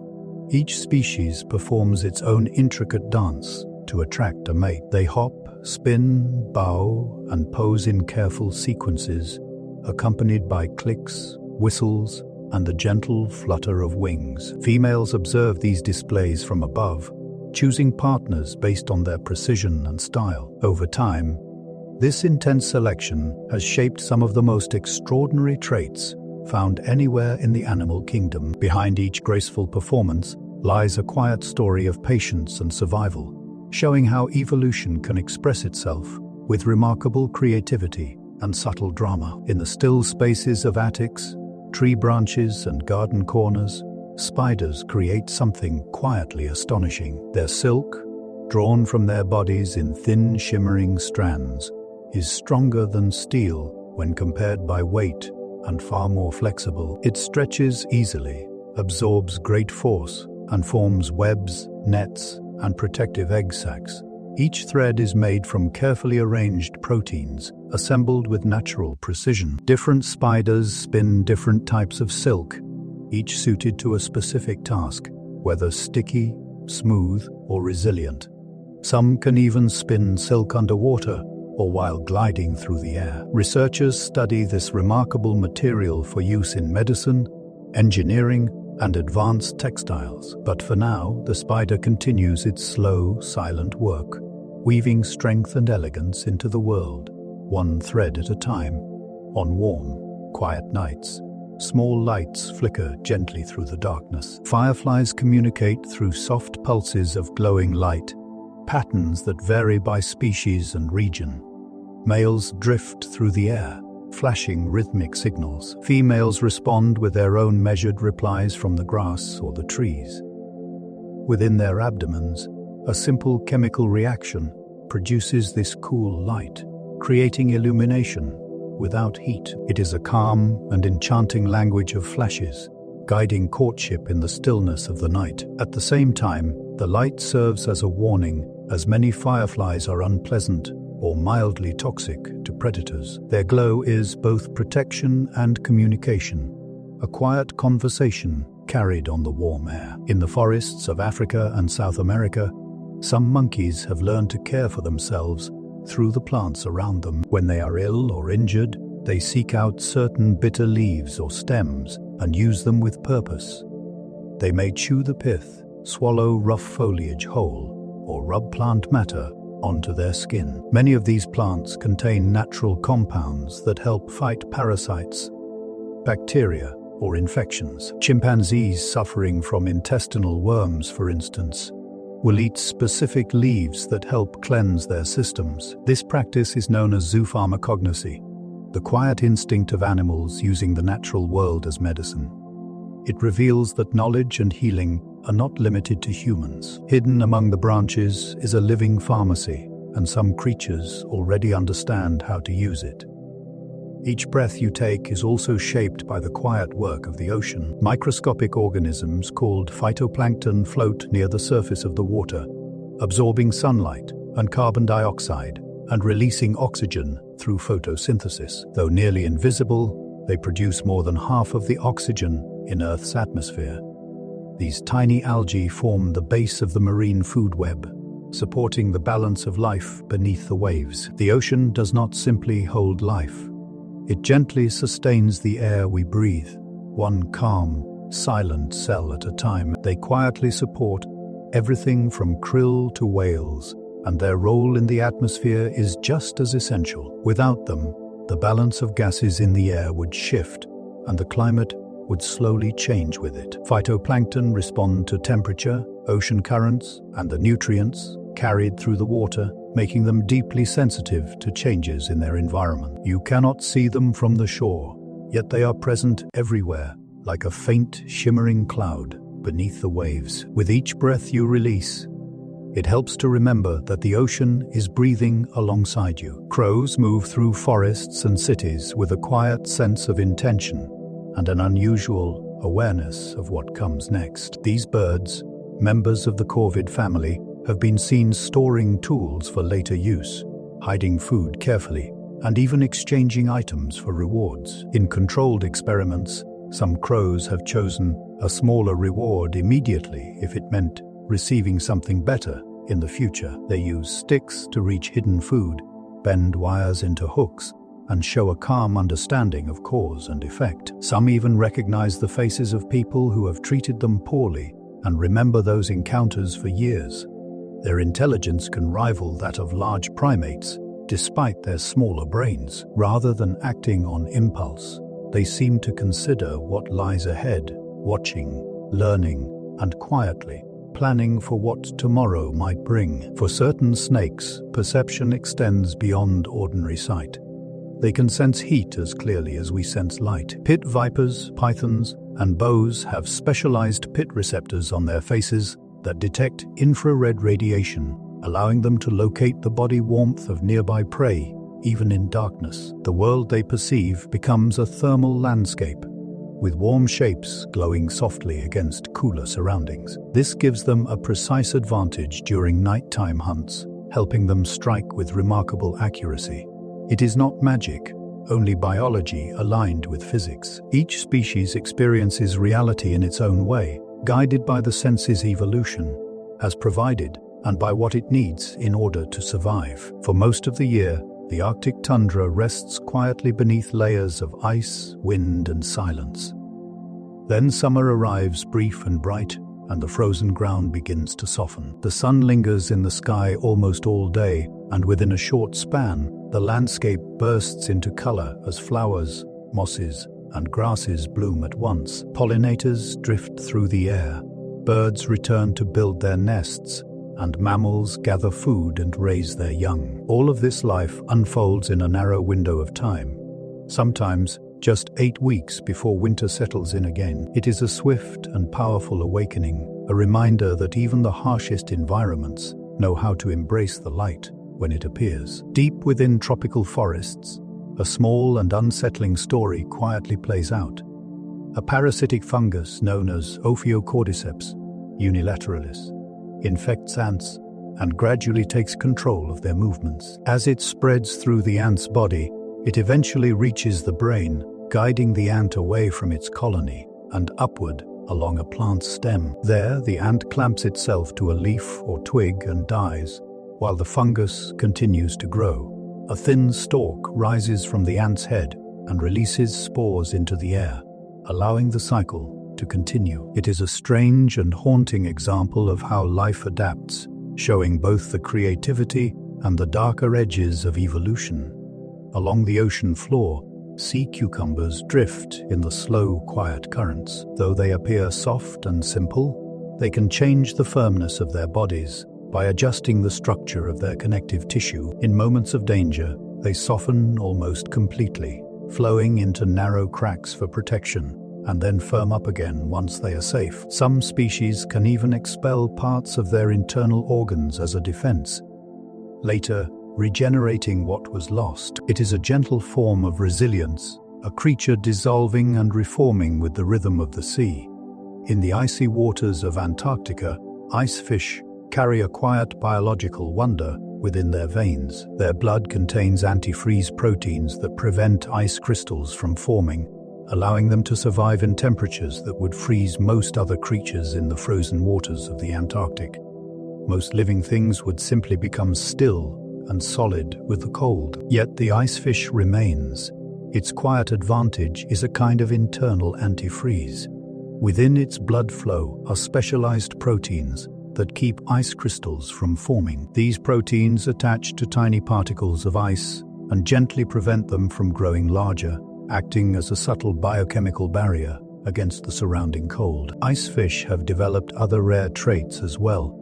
Each species performs its own intricate dance to attract a mate. They hop, spin, bow, and pose in careful sequences, accompanied by clicks, whistles, and the gentle flutter of wings. Females observe these displays from above, choosing partners based on their precision and style. Over time, this intense selection has shaped some of the most extraordinary traits found anywhere in the animal kingdom. Behind each graceful performance lies a quiet story of patience and survival, showing how evolution can express itself with remarkable creativity and subtle drama. In the still spaces of attics, tree branches, and garden corners, spiders create something quietly astonishing. Their silk, drawn from their bodies in thin, shimmering strands, is stronger than steel when compared by weight and far more flexible. It stretches easily, absorbs great force, and forms webs, nets, and protective egg sacs. Each thread is made from carefully arranged proteins, assembled with natural precision. Different spiders spin different types of silk, each suited to a specific task, whether sticky, smooth, or resilient. Some can even spin silk underwater or while gliding through the air. Researchers study this remarkable material for use in medicine, engineering, and advanced textiles. But for now, the spider continues its slow, silent work, weaving strength and elegance into the world, one thread at a time. On warm, quiet nights, small lights flicker gently through the darkness. Fireflies communicate through soft pulses of glowing light, patterns that vary by species and region. Males drift through the air, flashing rhythmic signals. Females respond with their own measured replies from the grass or the trees. Within their abdomens, a simple chemical reaction produces this cool light, creating illumination without heat. It is a calm and enchanting language of flashes, guiding courtship in the stillness of the night. At the same time, the light serves as a warning, as many fireflies are unpleasant or mildly toxic to predators. Their glow is both protection and communication, a quiet conversation carried on the warm air. In the forests of Africa and South America, some monkeys have learned to care for themselves through the plants around them. When they are ill or injured, they seek out certain bitter leaves or stems and use them with purpose. They may chew the pith, swallow rough foliage whole, or rub plant matter onto their skin. Many of these plants contain natural compounds that help fight parasites, bacteria, or infections. Chimpanzees suffering from intestinal worms, for instance, will eat specific leaves that help cleanse their systems. This practice is known as zoopharmacognosy, the quiet instinct of animals using the natural world as medicine. It reveals that knowledge and healing are not limited to humans. Hidden among the branches is a living pharmacy, and some creatures already understand how to use it. Each breath you take is also shaped by the quiet work of the ocean. Microscopic organisms called phytoplankton float near the surface of the water, absorbing sunlight and carbon dioxide and releasing oxygen through photosynthesis. Though nearly invisible, they produce more than half of the oxygen in Earth's atmosphere. These tiny algae form the base of the marine food web, supporting the balance of life beneath the waves. The ocean does not simply hold life. It gently sustains the air we breathe, one calm, silent cell at a time. They quietly support everything from krill to whales, and their role in the atmosphere is just as essential. Without them, the balance of gases in the air would shift, and the climate would slowly change with it. Phytoplankton respond to temperature, ocean currents, and the nutrients carried through the water, making them deeply sensitive to changes in their environment. You cannot see them from the shore, yet they are present everywhere, like a faint, shimmering cloud beneath the waves. With each breath you release, it helps to remember that the ocean is breathing alongside you. Crows move through forests and cities with a quiet sense of intention and an unusual awareness of what comes next. These birds, members of the corvid family, have been seen storing tools for later use, hiding food carefully, and even exchanging items for rewards. In controlled experiments, some crows have chosen a smaller reward immediately if it meant receiving something better in the future. They use sticks to reach hidden food, bend wires into hooks, and show a calm understanding of cause and effect. Some even recognize the faces of people who have treated them poorly and remember those encounters for years. Their intelligence can rival that of large primates, despite their smaller brains. Rather than acting on impulse, they seem to consider what lies ahead, watching, learning, and quietly planning for what tomorrow might bring. For certain snakes, perception extends beyond ordinary sight. They can sense heat as clearly as we sense light. Pit vipers, pythons, and boas have specialized pit receptors on their faces that detect infrared radiation, allowing them to locate the body warmth of nearby prey, even in darkness. The world they perceive becomes a thermal landscape, with warm shapes glowing softly against cooler surroundings. This gives them a precise advantage during nighttime hunts, helping them strike with remarkable accuracy. It is not magic, only biology aligned with physics. Each species experiences reality in its own way, guided by the senses evolution has provided and by what it needs in order to survive. For most of the year, the Arctic tundra rests quietly beneath layers of ice, wind, and silence. Then summer arrives, brief and bright, and the frozen ground begins to soften. The sun lingers in the sky almost all day, and within a short span, the landscape bursts into color as flowers, mosses, and grasses bloom at once. Pollinators drift through the air, birds return to build their nests, and mammals gather food and raise their young. All of this life unfolds in a narrow window of time, sometimes just 8 weeks before winter settles in again. It is a swift and powerful awakening, a reminder that even the harshest environments know how to embrace the light when it appears. Deep within tropical forests, a small and unsettling story quietly plays out. A parasitic fungus known as Ophiocordyceps unilateralis infects ants and gradually takes control of their movements. As it spreads through the ant's body, it eventually reaches the brain, guiding the ant away from its colony and upward along a plant stem. There, the ant clamps itself to a leaf or twig and dies, while the fungus continues to grow. A thin stalk rises from the ant's head and releases spores into the air, allowing the cycle to continue. It is a strange and haunting example of how life adapts, showing both the creativity and the darker edges of evolution. Along the ocean floor, sea cucumbers drift in the slow, quiet currents. Though they appear soft and simple, they can change the firmness of their bodies by adjusting the structure of their connective tissue. In moments of danger, they soften almost completely, flowing into narrow cracks for protection and then firm up again once they are safe. Some species can even expel parts of their internal organs as a defense, later regenerating what was lost. It is a gentle form of resilience, a creature dissolving and reforming with the rhythm of the sea. In the icy waters of Antarctica, ice fish carry a quiet biological wonder within their veins. Their blood contains antifreeze proteins that prevent ice crystals from forming, allowing them to survive in temperatures that would freeze most other creatures in the frozen waters of the Antarctic. Most living things would simply become still and solid with the cold. Yet the ice fish remains. Its quiet advantage is a kind of internal antifreeze. Within its blood flow are specialized proteins that keep ice crystals from forming. These proteins attach to tiny particles of ice and gently prevent them from growing larger, acting as a subtle biochemical barrier against the surrounding cold. Ice fish have developed other rare traits as well.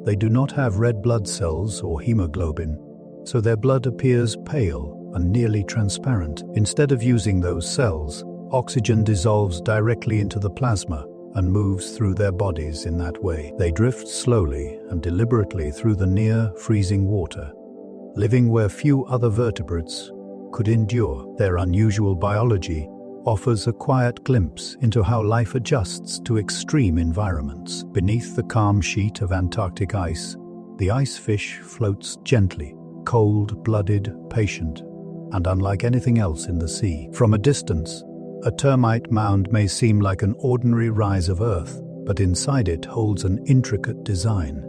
They do not have red blood cells or hemoglobin, so their blood appears pale and nearly transparent. Instead of using those cells, oxygen dissolves directly into the plasma and moves through their bodies in that way. They drift slowly and deliberately through the near-freezing water, living where few other vertebrates could endure. Their unusual biology offers a quiet glimpse into how life adjusts to extreme environments. Beneath the calm sheet of Antarctic ice, the ice fish floats gently, cold-blooded, patient, and unlike anything else in the sea. From a distance, a termite mound may seem like an ordinary rise of earth, but inside it holds an intricate design.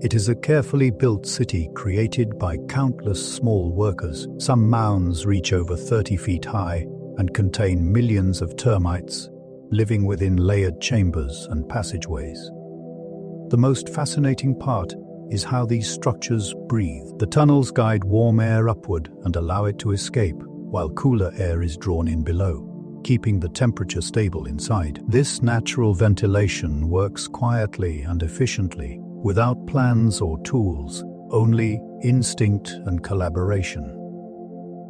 It is a carefully built city created by countless small workers. Some mounds reach over 30 feet high and contain millions of termites living within layered chambers and passageways. The most fascinating part is how these structures breathe. The tunnels guide warm air upward and allow it to escape, while cooler air is drawn in below, keeping the temperature stable inside. This natural ventilation works quietly and efficiently, without plans or tools, only instinct and collaboration.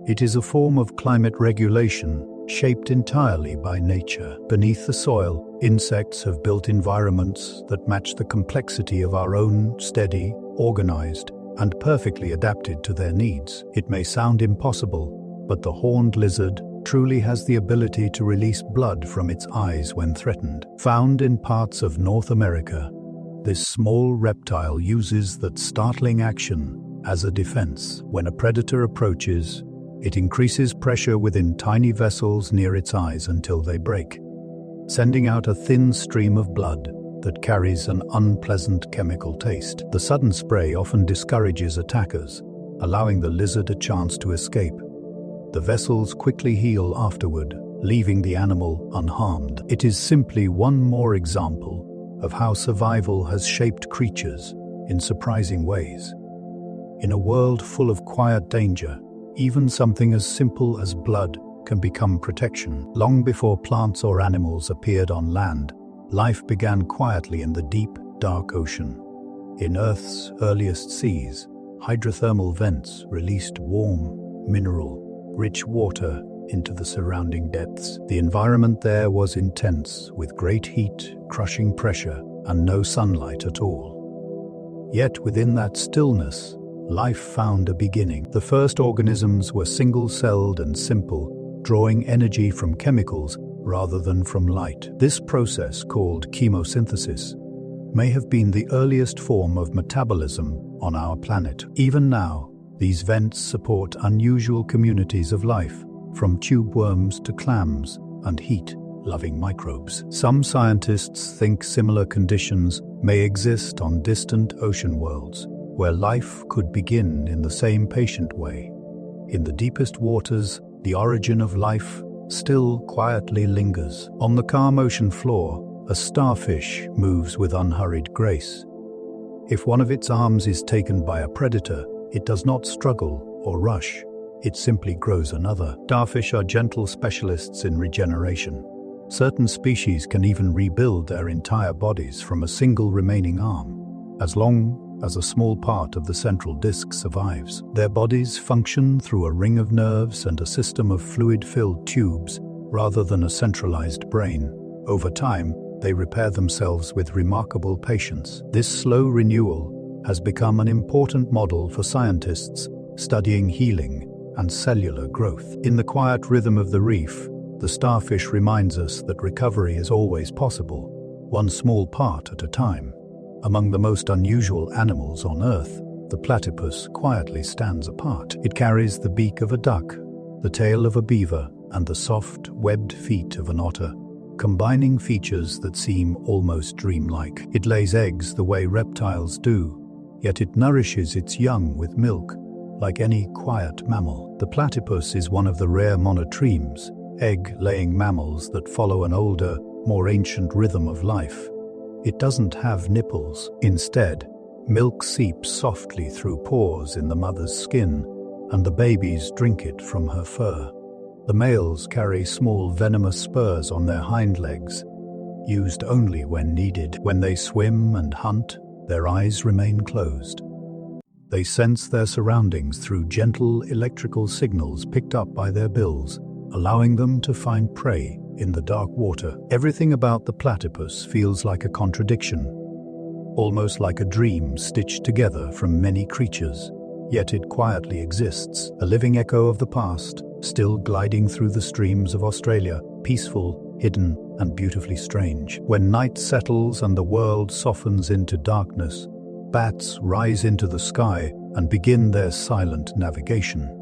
It is a form of climate regulation shaped entirely by nature. Beneath the soil, insects have built environments that match the complexity of our own, steady, organized, and perfectly adapted to their needs. It may sound impossible, but the horned lizard truly has the ability to release blood from its eyes when threatened. Found in parts of North America, this small reptile uses that startling action as a defense. When a predator approaches, it increases pressure within tiny vessels near its eyes until they break, sending out a thin stream of blood that carries an unpleasant chemical taste. The sudden spray often discourages attackers, allowing the lizard a chance to escape. The vessels quickly heal afterward, leaving the animal unharmed. It is simply one more example of how survival has shaped creatures in surprising ways. In a world full of quiet danger, even something as simple as blood can become protection. Long before plants or animals appeared on land, life began quietly in the deep, dark ocean. In Earth's earliest seas, hydrothermal vents released warm, mineral-rich water into the surrounding depths. The environment there was intense, with great heat, crushing pressure, and no sunlight at all. Yet within that stillness, life found a beginning. The first organisms were single-celled and simple, drawing energy from chemicals rather than from light. This process, called chemosynthesis, may have been the earliest form of metabolism on our planet. Even now, these vents support unusual communities of life, from tube worms to clams and heat-loving microbes. Some scientists think similar conditions may exist on distant ocean worlds, where life could begin in the same patient way. In the deepest waters, the origin of life still quietly lingers. On the calm ocean floor, a starfish moves with unhurried grace. If one of its arms is taken by a predator, it does not struggle or rush. It simply grows another. Starfish are gentle specialists in regeneration. Certain species can even rebuild their entire bodies from a single remaining arm, as long as a small part of the central disc survives. Their bodies function through a ring of nerves and a system of fluid-filled tubes rather than a centralized brain. Over time, they repair themselves with remarkable patience. This slow renewal has become an important model for scientists studying healing and cellular growth. In the quiet rhythm of the reef, the starfish reminds us that recovery is always possible, one small part at a time. Among the most unusual animals on Earth, the platypus quietly stands apart. It carries the beak of a duck, the tail of a beaver, and the soft, webbed feet of an otter, combining features that seem almost dreamlike. It lays eggs the way reptiles do, yet it nourishes its young with milk, like any quiet mammal. The platypus is one of the rare monotremes, egg-laying mammals that follow an older, more ancient rhythm of life. It doesn't have nipples. Instead, milk seeps softly through pores in the mother's skin, and the babies drink it from her fur. The males carry small venomous spurs on their hind legs, used only when needed. When they swim and hunt, their eyes remain closed. They sense their surroundings through gentle electrical signals picked up by their bills, allowing them to find prey in the dark water. Everything about the platypus feels like a contradiction, almost like a dream stitched together from many creatures. Yet it quietly exists, a living echo of the past, still gliding through the streams of Australia, peaceful, hidden, and beautifully strange. When night settles and the world softens into darkness, bats rise into the sky and begin their silent navigation.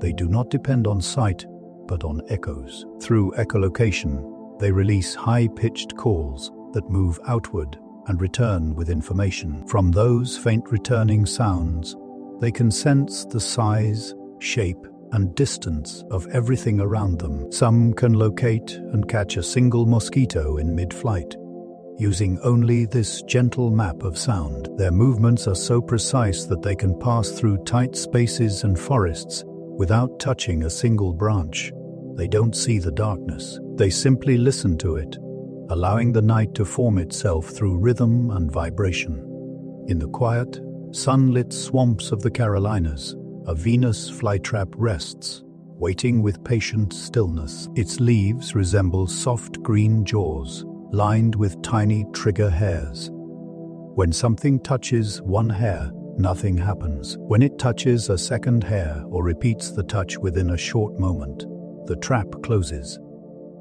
They do not depend on sight, but on echoes. Through echolocation, they release high-pitched calls that move outward and return with information. From those faint returning sounds, they can sense the size, shape, and distance of everything around them. Some can locate and catch a single mosquito in mid-flight, using only this gentle map of sound. Their movements are so precise that they can pass through tight spaces and forests without touching a single branch. They don't see the darkness. They simply listen to it, allowing the night to form itself through rhythm and vibration. In the quiet, sunlit swamps of the Carolinas, a Venus flytrap rests, waiting with patient stillness. Its leaves resemble soft green jaws, lined with tiny trigger hairs. When something touches one hair, nothing happens. When it touches a second hair or repeats the touch within a short moment, the trap closes.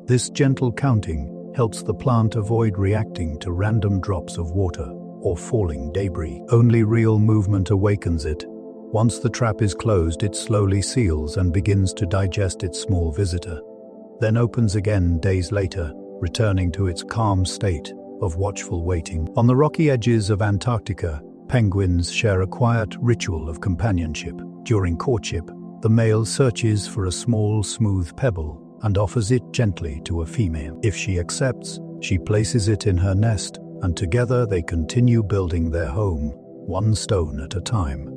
This gentle counting helps the plant avoid reacting to random drops of water or falling debris. Only real movement awakens it. Once the trap is closed, it slowly seals and begins to digest its small visitor, then opens again days later, returning to its calm state of watchful waiting. On the rocky edges of Antarctica, penguins share a quiet ritual of companionship. During courtship, the male searches for a small, smooth pebble and offers it gently to a female. If she accepts, she places it in her nest, and together they continue building their home, one stone at a time.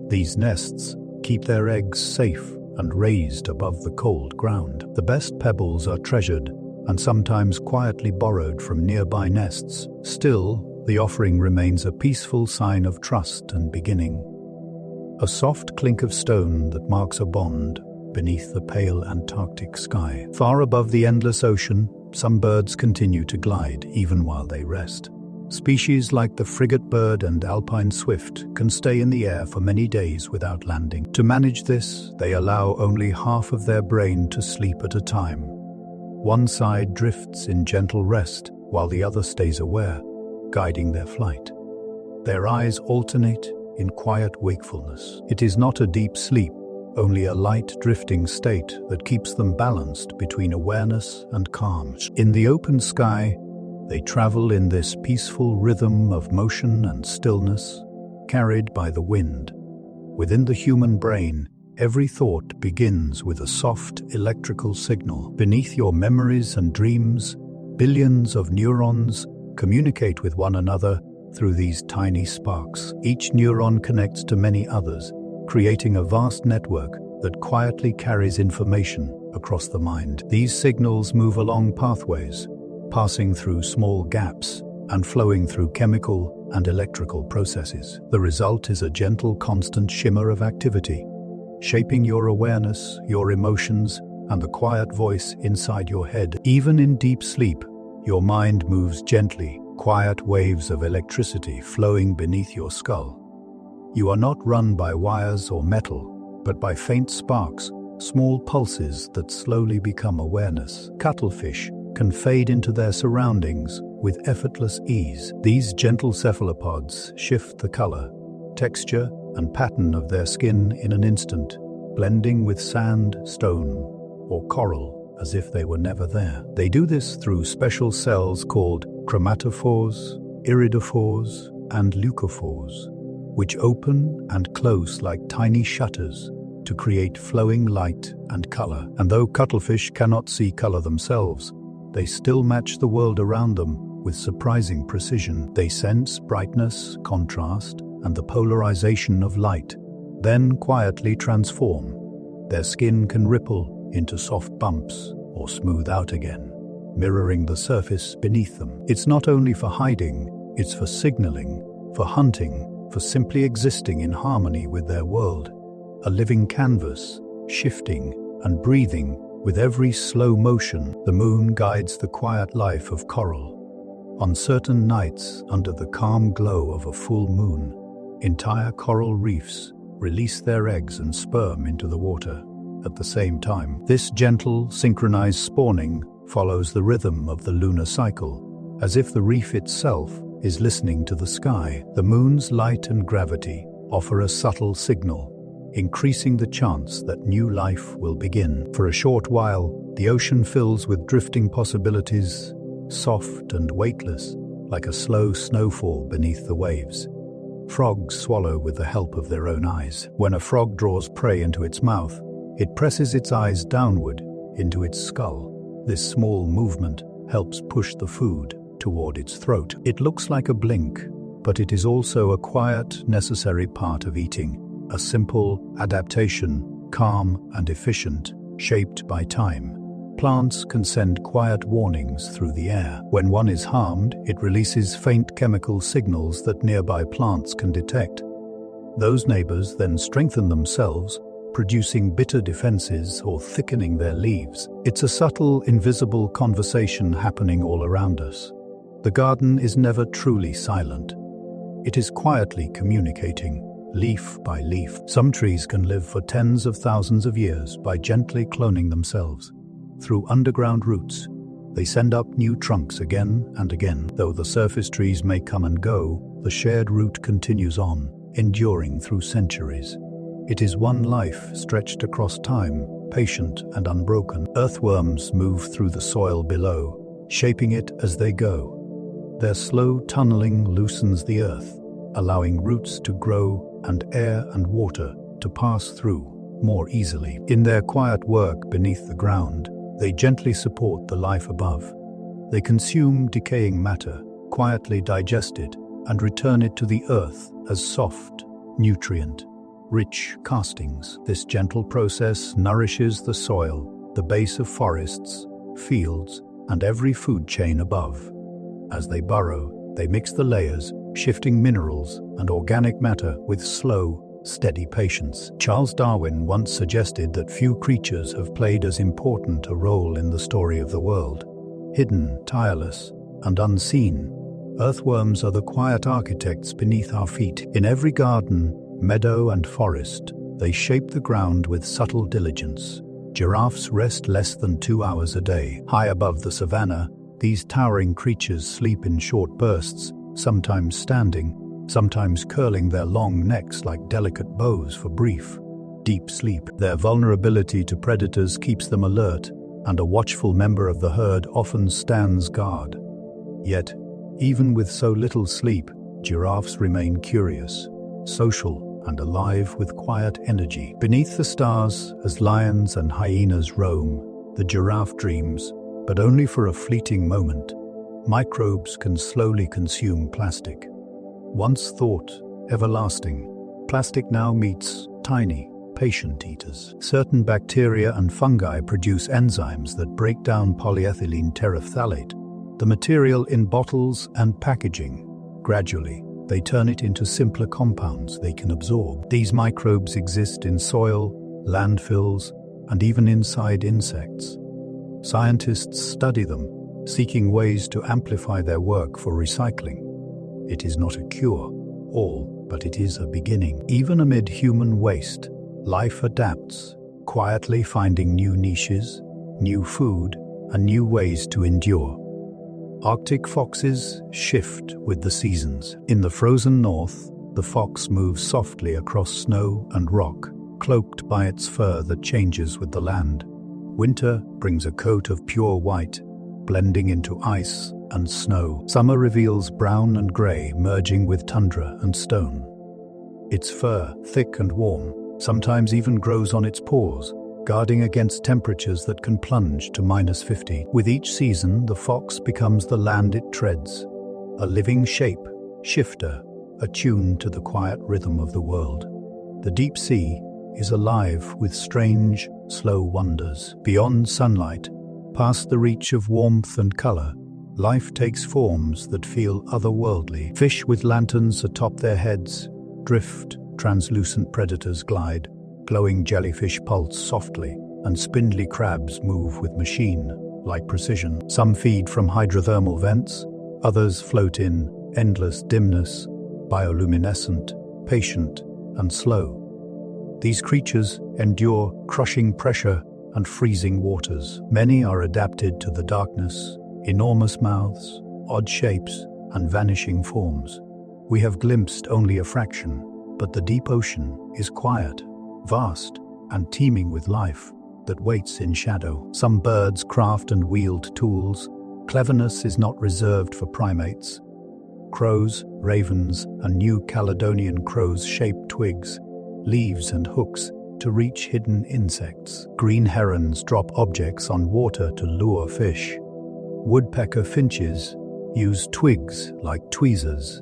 These nests keep their eggs safe and raised above the cold ground. The best pebbles are treasured and sometimes quietly borrowed from nearby nests. Still, the offering remains a peaceful sign of trust and beginning. A soft clink of stone that marks a bond beneath the pale Antarctic sky. Far above the endless ocean, some birds continue to glide even while they rest. Species like the frigate bird and alpine swift can stay in the air for many days without landing. To manage this, they allow only half of their brain to sleep at a time. One side drifts in gentle rest while the other stays aware, guiding their flight. Their eyes alternate in quiet wakefulness. It is not a deep sleep, only a light drifting state that keeps them balanced between awareness and calm. In the open sky, they travel in this peaceful rhythm of motion and stillness, carried by the wind. Within the human brain, every thought begins with a soft electrical signal. Beneath your memories and dreams, billions of neurons communicate with one another through these tiny sparks. Each neuron connects to many others, creating a vast network that quietly carries information across the mind. These signals move along pathways, passing through small gaps and flowing through chemical and electrical processes. The result is a gentle, constant shimmer of activity, shaping your awareness, your emotions, and the quiet voice inside your head. Even in deep sleep, your mind moves gently, quiet waves of electricity flowing beneath your skull. You are not run by wires or metal, but by faint sparks, small pulses that slowly become awareness. Cuttlefish can fade into their surroundings with effortless ease. These gentle cephalopods shift the color, texture, and pattern of their skin in an instant, blending with sand, stone, or coral as if they were never there. They do this through special cells called chromatophores, iridophores, and leucophores, which open and close like tiny shutters to create flowing light and color. And though cuttlefish cannot see color themselves, they still match the world around them with surprising precision. They sense brightness, contrast, and the polarization of light, then quietly transform. Their skin can ripple into soft bumps or smooth out again, mirroring the surface beneath them. It's not only for hiding, it's for signaling, for hunting, for simply existing in harmony with their world. A living canvas, shifting and breathing with every slow motion. The moon guides the quiet life of coral. On certain nights, under the calm glow of a full moon, entire coral reefs release their eggs and sperm into the water. At the same time, this gentle, synchronized spawning follows the rhythm of the lunar cycle, as if the reef itself is listening to the sky. The moon's light and gravity offer a subtle signal, increasing the chance that new life will begin. For a short while, the ocean fills with drifting possibilities, soft and weightless, like a slow snowfall beneath the waves. Frogs swallow with the help of their own eyes. When a frog draws prey into its mouth, it presses its eyes downward into its skull. This small movement helps push the food toward its throat. It looks like a blink, but it is also a quiet, necessary part of eating. A simple adaptation, calm and efficient, shaped by time. Plants can send quiet warnings through the air. When one is harmed, it releases faint chemical signals that nearby plants can detect. Those neighbors then strengthen themselves, producing bitter defenses or thickening their leaves. It's a subtle, invisible conversation happening all around us. The garden is never truly silent. It is quietly communicating, leaf by leaf. Some trees can live for tens of thousands of years by gently cloning themselves. Through underground roots, they send up new trunks again and again. Though the surface trees may come and go, the shared root continues on, enduring through centuries. It is one life stretched across time, patient and unbroken. Earthworms move through the soil below, shaping it as they go. Their slow tunneling loosens the earth, allowing roots to grow and air and water to pass through more easily. In their quiet work beneath the ground, they gently support the life above. They consume decaying matter, quietly digest it, and return it to the earth as soft, nutrient, rich castings. This gentle process nourishes the soil, the base of forests, fields, and every food chain above. As they burrow, they mix the layers, shifting minerals and organic matter with slow, steady patience. Charles Darwin once suggested that few creatures have played as important a role in the story of the world. Hidden, tireless, and unseen, earthworms are the quiet architects beneath our feet. In every garden, meadow, and forest, they shape the ground with subtle diligence. Giraffes rest less than 2 hours a day. High above the savannah, these towering creatures sleep in short bursts, sometimes standing, sometimes curling their long necks like delicate bows for brief, deep sleep. Their vulnerability to predators keeps them alert, and a watchful member of the herd often stands guard. Yet, even with so little sleep, giraffes remain curious, social, and alive with quiet energy. Beneath the stars, as lions and hyenas roam, the giraffe dreams, but only for a fleeting moment. Microbes can slowly consume plastic. Once thought everlasting, plastic now meets tiny, patient eaters. Certain bacteria and fungi produce enzymes that break down polyethylene terephthalate, the material in bottles and packaging. Gradually, they turn it into simpler compounds they can absorb. These microbes exist in soil, landfills, and even inside insects. Scientists study them, seeking ways to amplify their work for recycling. It is not a cure-all, but it is a beginning. Even amid human waste, life adapts, quietly finding new niches, new food, and new ways to endure. Arctic foxes shift with the seasons. In the frozen north, the fox moves softly across snow and rock, cloaked by its fur that changes with the land. Winter brings a coat of pure white, blending into ice and snow. Summer reveals brown and grey, merging with tundra and stone. Its fur, thick and warm, sometimes even grows on its paws, guarding against temperatures that can plunge to -50. With each season, the fox becomes the land it treads, a living shape, shifter, attuned to the quiet rhythm of the world. The deep sea is alive with strange, slow wonders. Beyond sunlight, past the reach of warmth and color, life takes forms that feel otherworldly. Fish with lanterns atop their heads drift, translucent predators glide, glowing jellyfish pulse softly, and spindly crabs move with machine-like precision. Some feed from hydrothermal vents, others float in endless dimness, bioluminescent, patient, and slow. These creatures endure crushing pressure and freezing waters. Many are adapted to the darkness, enormous mouths, odd shapes, and vanishing forms. We have glimpsed only a fraction, but the deep ocean is quiet, vast, and teeming with life that waits in shadow. Some birds craft and wield tools. Cleverness is not reserved for primates. Crows, ravens, and New Caledonian crows shape twigs, leaves, and hooks to reach hidden insects. Green herons drop objects on water to lure fish. Woodpecker finches use twigs like tweezers.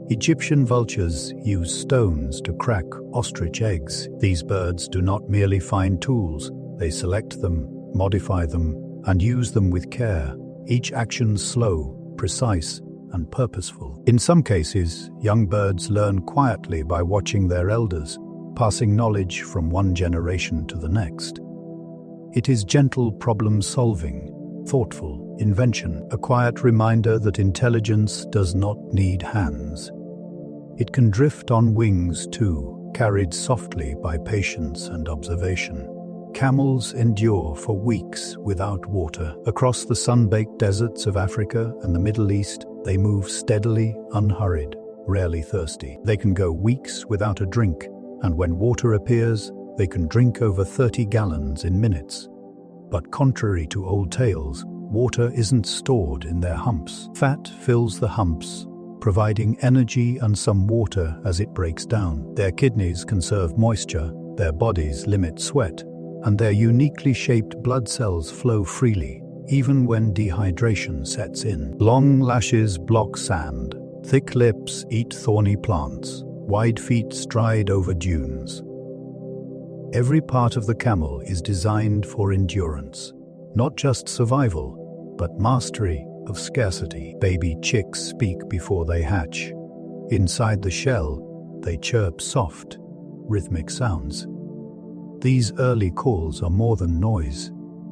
Egyptian vultures use stones to crack ostrich eggs. These birds do not merely find tools, they select them, modify them, and use them with care, each action slow, precise, and purposeful. In some cases, young birds learn quietly by watching their elders, passing knowledge from one generation to the next. It is gentle problem-solving, thoughtful invention, a quiet reminder that intelligence does not need hands. It can drift on wings too, carried softly by patience and observation. Camels endure for weeks without water. Across the sun-baked deserts of Africa and the Middle East, they move steadily, unhurried, rarely thirsty. They can go weeks without a drink, and when water appears, they can drink over 30 gallons in minutes. But contrary to old tales, water isn't stored in their humps. Fat fills the humps, providing energy and some water as it breaks down. Their kidneys conserve moisture, their bodies limit sweat, and their uniquely shaped blood cells flow freely, even when dehydration sets in. Long lashes block sand, thick lips eat thorny plants, wide feet stride over dunes. Every part of the camel is designed for endurance, not just survival, but mastery of scarcity. Baby chicks speak before they hatch. Inside the shell, they chirp soft, rhythmic sounds. These early calls are more than noise.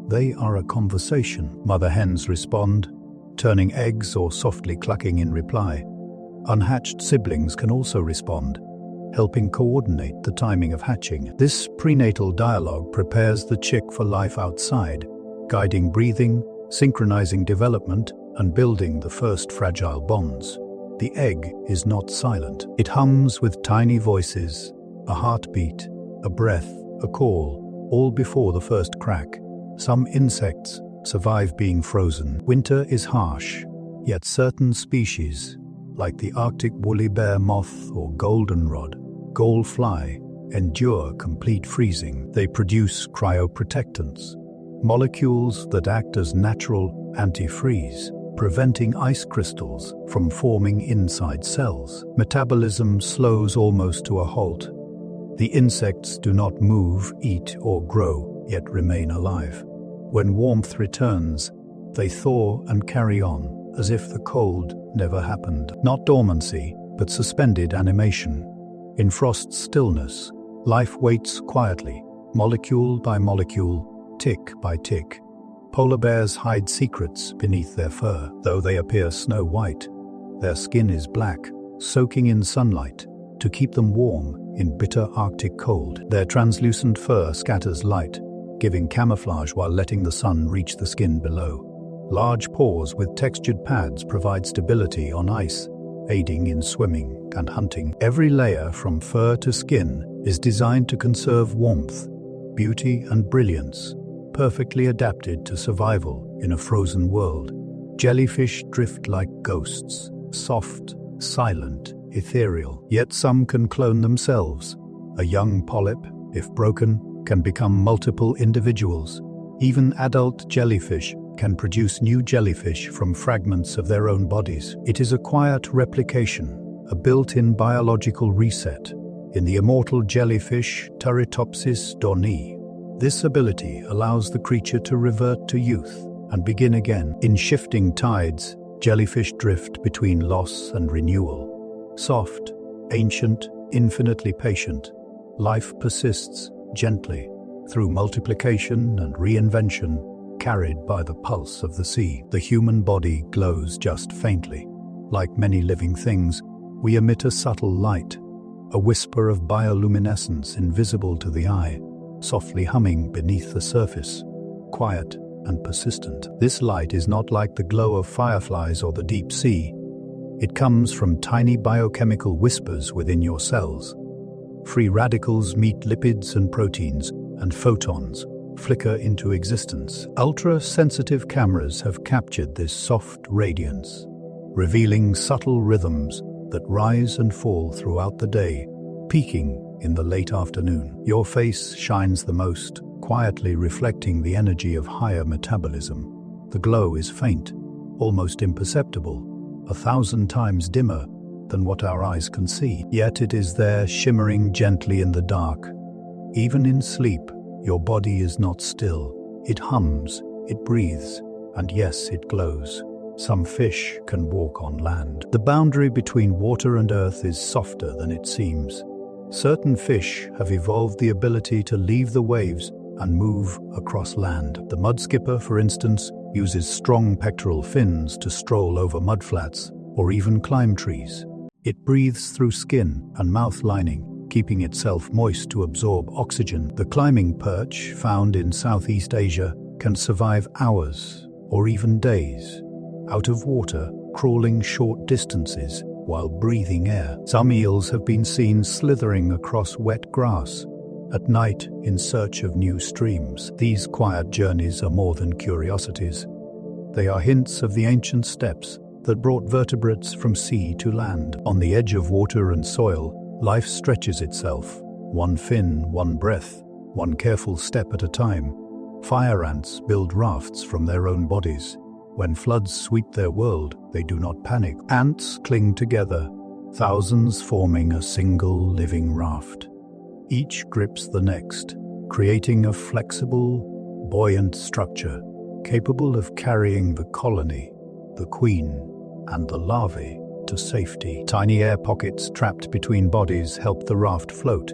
They are a conversation. Mother hens respond, turning eggs or softly clucking in reply. Unhatched siblings can also respond, helping coordinate the timing of hatching. This prenatal dialogue prepares the chick for life outside, guiding breathing, synchronizing development, and building the first fragile bonds. The egg is not silent. It hums with tiny voices, a heartbeat, a breath, a call, all before the first crack. Some insects survive being frozen. Winter is harsh, yet certain species, like the Arctic woolly bear moth or goldenrod, gallfly, endure complete freezing. They produce cryoprotectants, molecules that act as natural antifreeze, preventing ice crystals from forming inside cells. Metabolism slows almost to a halt. The insects do not move, eat, or grow, yet remain alive. When warmth returns, they thaw and carry on, as if the cold never happened. Not dormancy, but suspended animation. In frost's stillness, life waits quietly, molecule by molecule, tick by tick. Polar bears hide secrets beneath their fur. Though they appear snow white, their skin is black, soaking in sunlight to keep them warm in bitter Arctic cold. Their translucent fur scatters light, giving camouflage while letting the sun reach the skin below. Large paws with textured pads provide stability on ice, aiding in swimming and hunting. Every layer from fur to skin is designed to conserve warmth, beauty, and brilliance, perfectly adapted to survival in a frozen world. Jellyfish drift like ghosts, soft, silent, ethereal. Yet some can clone themselves. A young polyp, if broken, can become multiple individuals. Even adult jellyfish can produce new jellyfish from fragments of their own bodies. It is a quiet replication, a built-in biological reset. In the immortal jellyfish Turritopsis dorni, this ability allows the creature to revert to youth and begin again. In shifting tides, jellyfish drift between loss and renewal. Soft, ancient, infinitely patient, life persists gently through multiplication and reinvention, carried by the pulse of the sea. The human body glows just faintly. Like many living things, we emit a subtle light, a whisper of bioluminescence invisible to the eye, softly humming beneath the surface, quiet and persistent. This light is not like the glow of fireflies or the deep sea. It comes from tiny biochemical whispers within your cells. Free radicals meet lipids and proteins, and photons flicker into existence. Ultra-sensitive cameras have captured this soft radiance, revealing subtle rhythms that rise and fall throughout the day, peaking in the late afternoon. Your face shines the most, quietly reflecting the energy of higher metabolism. The glow is faint, almost imperceptible, 1,000 times dimmer than what our eyes can see. Yet it is there, shimmering gently in the dark. Even in sleep, your body is not still. It hums, it breathes, and yes, it glows. Some fish can walk on land. The boundary between water and earth is softer than it seems. Certain fish have evolved the ability to leave the waves and move across land. The mudskipper, for instance, uses strong pectoral fins to stroll over mudflats or even climb trees. It breathes through skin and mouth lining, keeping itself moist to absorb oxygen. The climbing perch, found in Southeast Asia, can survive hours or even days out of water, crawling short distances while breathing air. Some eels have been seen slithering across wet grass at night in search of new streams. These quiet journeys are more than curiosities. They are hints of the ancient steps that brought vertebrates from sea to land. On the edge of water and soil, life stretches itself, one fin, one breath, one careful step at a time. Fire ants build rafts from their own bodies. When floods sweep their world, they do not panic. Ants cling together, thousands forming a single living raft. Each grips the next, creating a flexible, buoyant structure capable of carrying the colony, the queen, and the larvae to safety. Tiny air pockets trapped between bodies help the raft float.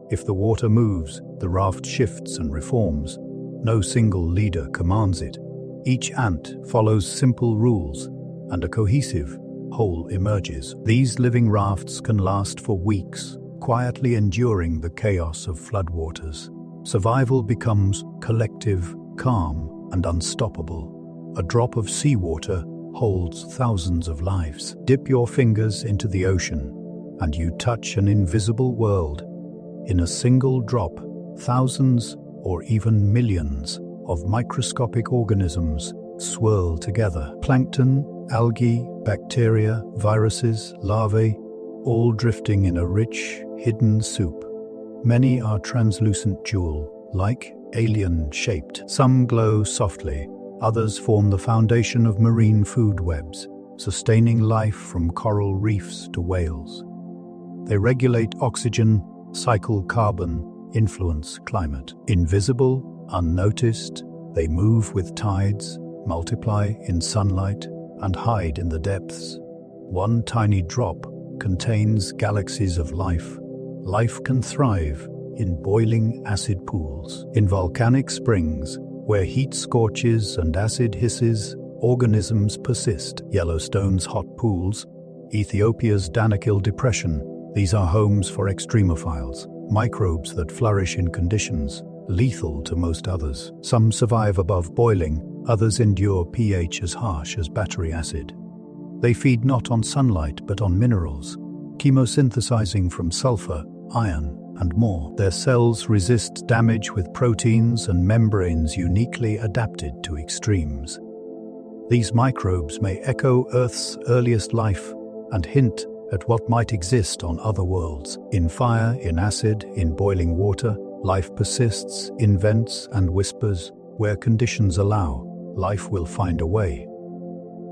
If the water moves, the raft shifts and reforms. No single leader commands it. Each ant follows simple rules, and a cohesive whole emerges. These living rafts can last for weeks, quietly enduring the chaos of floodwaters. Survival becomes collective, calm, and unstoppable. A drop of seawater holds thousands of lives. Dip your fingers into the ocean, and you touch an invisible world. In a single drop, thousands or even millions of microscopic organisms swirl together. Plankton, algae, bacteria, viruses, larvae, all drifting in a rich, hidden soup. Many are translucent jewel-like, alien-shaped. Some glow softly, others form the foundation of marine food webs, sustaining life from coral reefs to whales. They regulate oxygen, cycle carbon, influence climate. Invisible, unnoticed, they move with tides, multiply in sunlight, and hide in the depths. One tiny drop contains galaxies of life. Life can thrive in boiling acid pools. In volcanic springs, where heat scorches and acid hisses, organisms persist. Yellowstone's hot pools, Ethiopia's Danakil Depression, these are homes for extremophiles, microbes that flourish in conditions lethal to most others. Some survive above boiling, others endure pH as harsh as battery acid. They feed not on sunlight but on minerals, chemosynthesizing from sulfur, iron, and more. Their cells resist damage with proteins and membranes uniquely adapted to extremes. These microbes may echo Earth's earliest life and hint at what might exist on other worlds. In fire, in acid, in boiling water, life persists, invents, and whispers. Where conditions allow, life will find a way.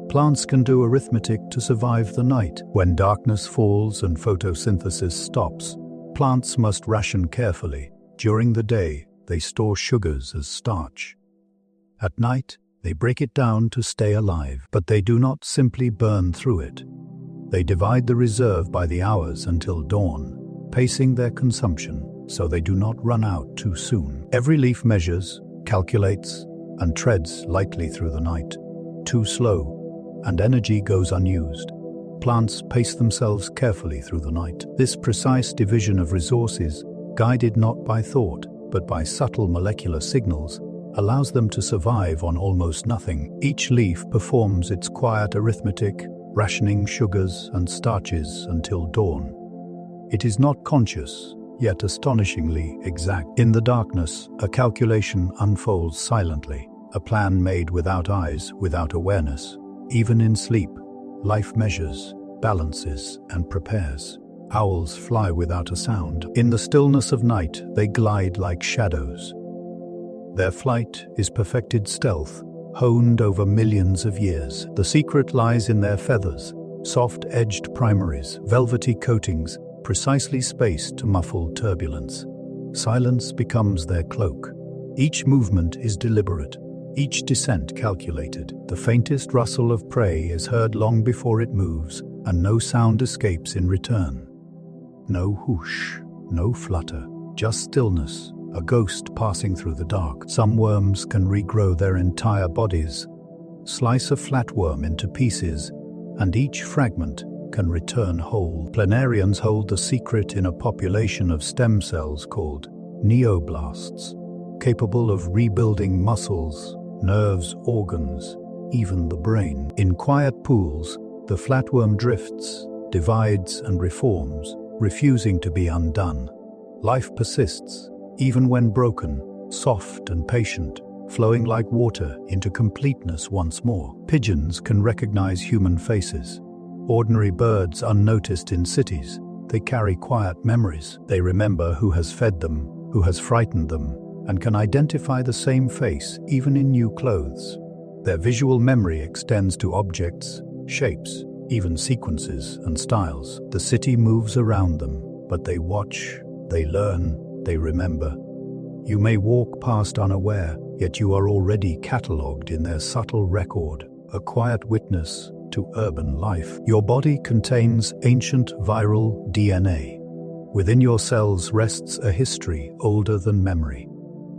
Plants can do arithmetic to survive the night. When darkness falls and photosynthesis stops, plants must ration carefully. During the day, they store sugars as starch. At night, they break it down to stay alive, but they do not simply burn through it. They divide the reserve by the hours until dawn, pacing their consumption so they do not run out too soon. Every leaf measures, calculates, and treads lightly through the night. Too slow, and energy goes unused. Plants pace themselves carefully through the night. This precise division of resources, guided not by thought, but by subtle molecular signals, allows them to survive on almost nothing. Each leaf performs its quiet arithmetic, rationing sugars and starches until dawn. It is not conscious, yet astonishingly exact. In the darkness, a calculation unfolds silently, a plan made without eyes, without awareness. Even in sleep, life measures, balances, and prepares. Owls fly without a sound. In the stillness of night, they glide like shadows. Their flight is perfected stealth, honed over millions of years. The secret lies in their feathers, soft-edged primaries, velvety coatings, precisely spaced to muffle turbulence. Silence becomes their cloak. Each movement is deliberate, each descent calculated. The faintest rustle of prey is heard long before it moves, and no sound escapes in return. No whoosh, no flutter, just stillness, a ghost passing through the dark. Some worms can regrow their entire bodies. Slice a flatworm into pieces, and each fragment can return whole. Planarians hold the secret in a population of stem cells called neoblasts, capable of rebuilding muscles, nerves, organs, even the brain. In quiet pools, the flatworm drifts, divides, and reforms, refusing to be undone. Life persists, even when broken, soft and patient, flowing like water into completeness once more. Pigeons can recognize human faces. Ordinary birds unnoticed in cities, they carry quiet memories. They remember who has fed them, who has frightened them, and can identify the same face even in new clothes. Their visual memory extends to objects, shapes, even sequences and styles. The city moves around them, but they watch, they learn, they remember. You may walk past unaware, yet you are already catalogued in their subtle record, a quiet witness to urban life. Your body contains ancient viral DNA. Within your cells rests a history older than memory.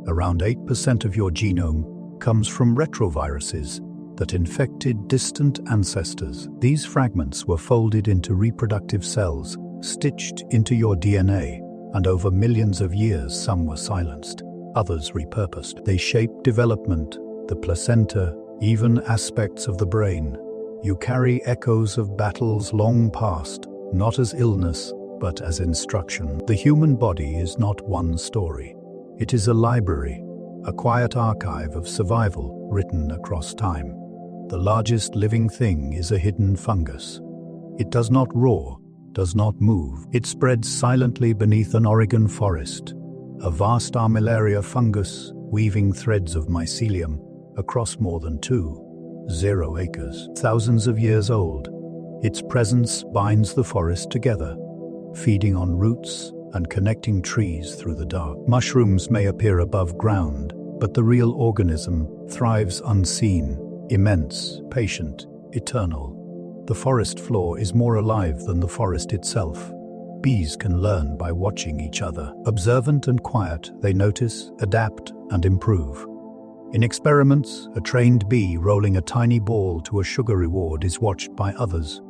Around 8% of your genome comes from retroviruses that infected distant ancestors. These fragments were folded into reproductive cells, stitched into your DNA, and over millions of years some were silenced, others repurposed. They shape development, the placenta, even aspects of the brain. You carry echoes of battles long past, not as illness, but as instruction. The human body is not one story. It is a library, a quiet archive of survival written across time. The largest living thing is a hidden fungus. It does not roar, does not move. It spreads silently beneath an Oregon forest, a vast armillaria fungus weaving threads of mycelium across more than 2.0 acres. Thousands of years old, its presence binds the forest together, feeding on roots and connecting trees through the dark. Mushrooms may appear above ground, but the real organism thrives unseen, immense, patient, eternal. The forest floor is more alive than the forest itself. Bees can learn by watching each other. Observant and quiet, they notice, adapt, and improve. In experiments, a trained bee rolling a tiny ball to a sugar reward is watched by others,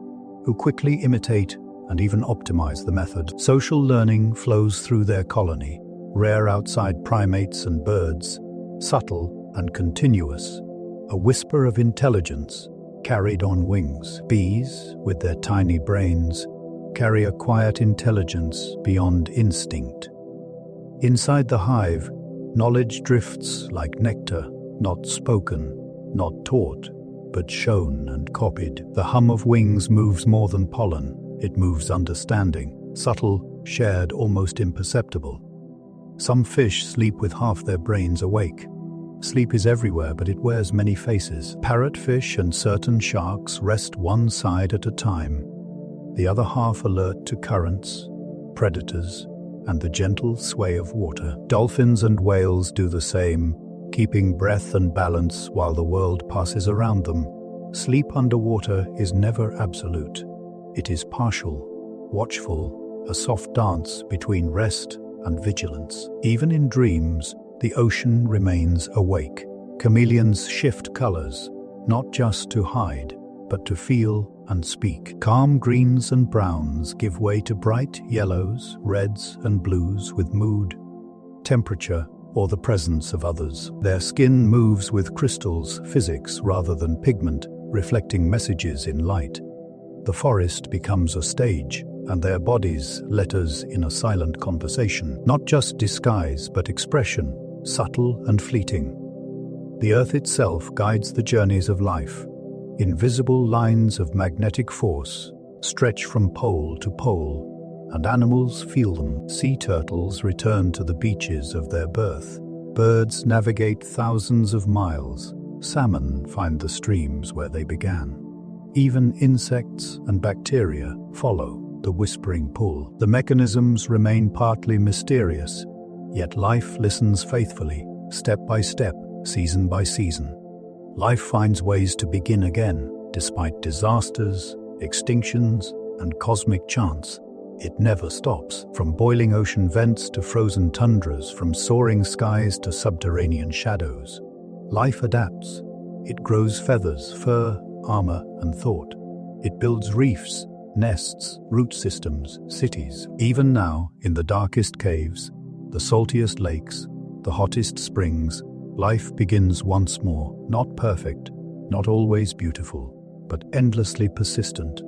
who quickly imitate and even optimize the method. Social learning flows through their colony, rare outside primates and birds, subtle and continuous, a whisper of intelligence carried on wings. Bees, with their tiny brains, carry a quiet intelligence beyond instinct. Inside the hive, knowledge drifts like nectar, not spoken, not taught, but shown and copied. The hum of wings moves more than pollen. It moves understanding, subtle, shared, almost imperceptible. Some fish sleep with half their brains awake. Sleep is everywhere, but it wears many faces. Parrotfish and certain sharks rest one side at a time, the other half alert to currents, predators, and the gentle sway of water. Dolphins and whales do the same, keeping breath and balance while the world passes around them. Sleep underwater is never absolute. It is partial, watchful, a soft dance between rest and vigilance. Even in dreams, the ocean remains awake. Chameleons shift colors, not just to hide, but to feel and speak. Calm greens and browns give way to bright yellows, reds, and blues with mood, temperature, or the presence of others. Their skin moves with crystals, physics rather than pigment, reflecting messages in light. The forest becomes a stage, and their bodies letters in a silent conversation. Not just disguise, but expression, subtle and fleeting. The earth itself guides the journeys of life. Invisible lines of magnetic force stretch from pole to pole, and animals feel them. Sea turtles return to the beaches of their birth. Birds navigate thousands of miles. Salmon find the streams where they began. Even insects and bacteria follow the whispering pull. The mechanisms remain partly mysterious, yet life listens faithfully, step by step, season by season. Life finds ways to begin again, despite disasters, extinctions, and cosmic chance. It never stops. From boiling ocean vents to frozen tundras, from soaring skies to subterranean shadows. Life adapts. It grows feathers, fur, armor, and thought. It builds reefs, nests, root systems, cities. Even now, in the darkest caves, the saltiest lakes, the hottest springs, life begins once more. Not perfect, not always beautiful, but endlessly persistent.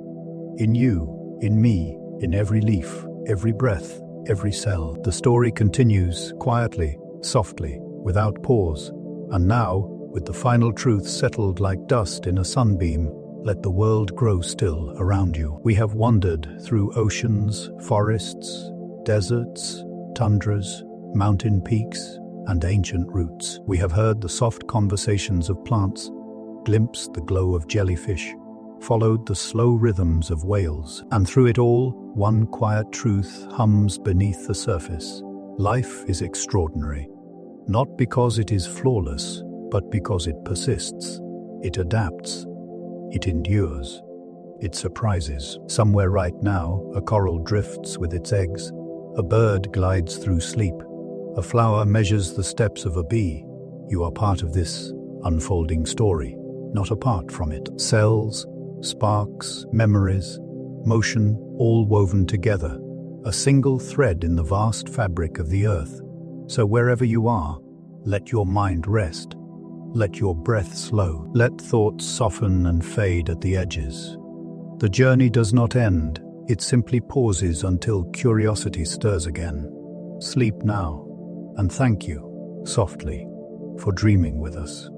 In you, in me, in every leaf, every breath, every cell. The story continues, quietly, softly, without pause. And now, with the final truth settled like dust in a sunbeam, let the world grow still around you. We have wandered through oceans, forests, deserts, tundras, mountain peaks, and ancient roots. We have heard the soft conversations of plants, glimpsed the glow of jellyfish, followed the slow rhythms of whales, and through it all, one quiet truth hums beneath the surface. Life is extraordinary, not because it is flawless, but because it persists. It adapts. It endures. It surprises. Somewhere right now, a coral drifts with its eggs. A bird glides through sleep. A flower measures the steps of a bee. You are part of this unfolding story, not apart from it. Cells, sparks, memories, motion, all woven together. A single thread in the vast fabric of the earth. So wherever you are, let your mind rest. Let your breath slow. Let thoughts soften and fade at the edges. The journey does not end. It simply pauses until curiosity stirs again. Sleep now, and thank you, softly, for dreaming with us.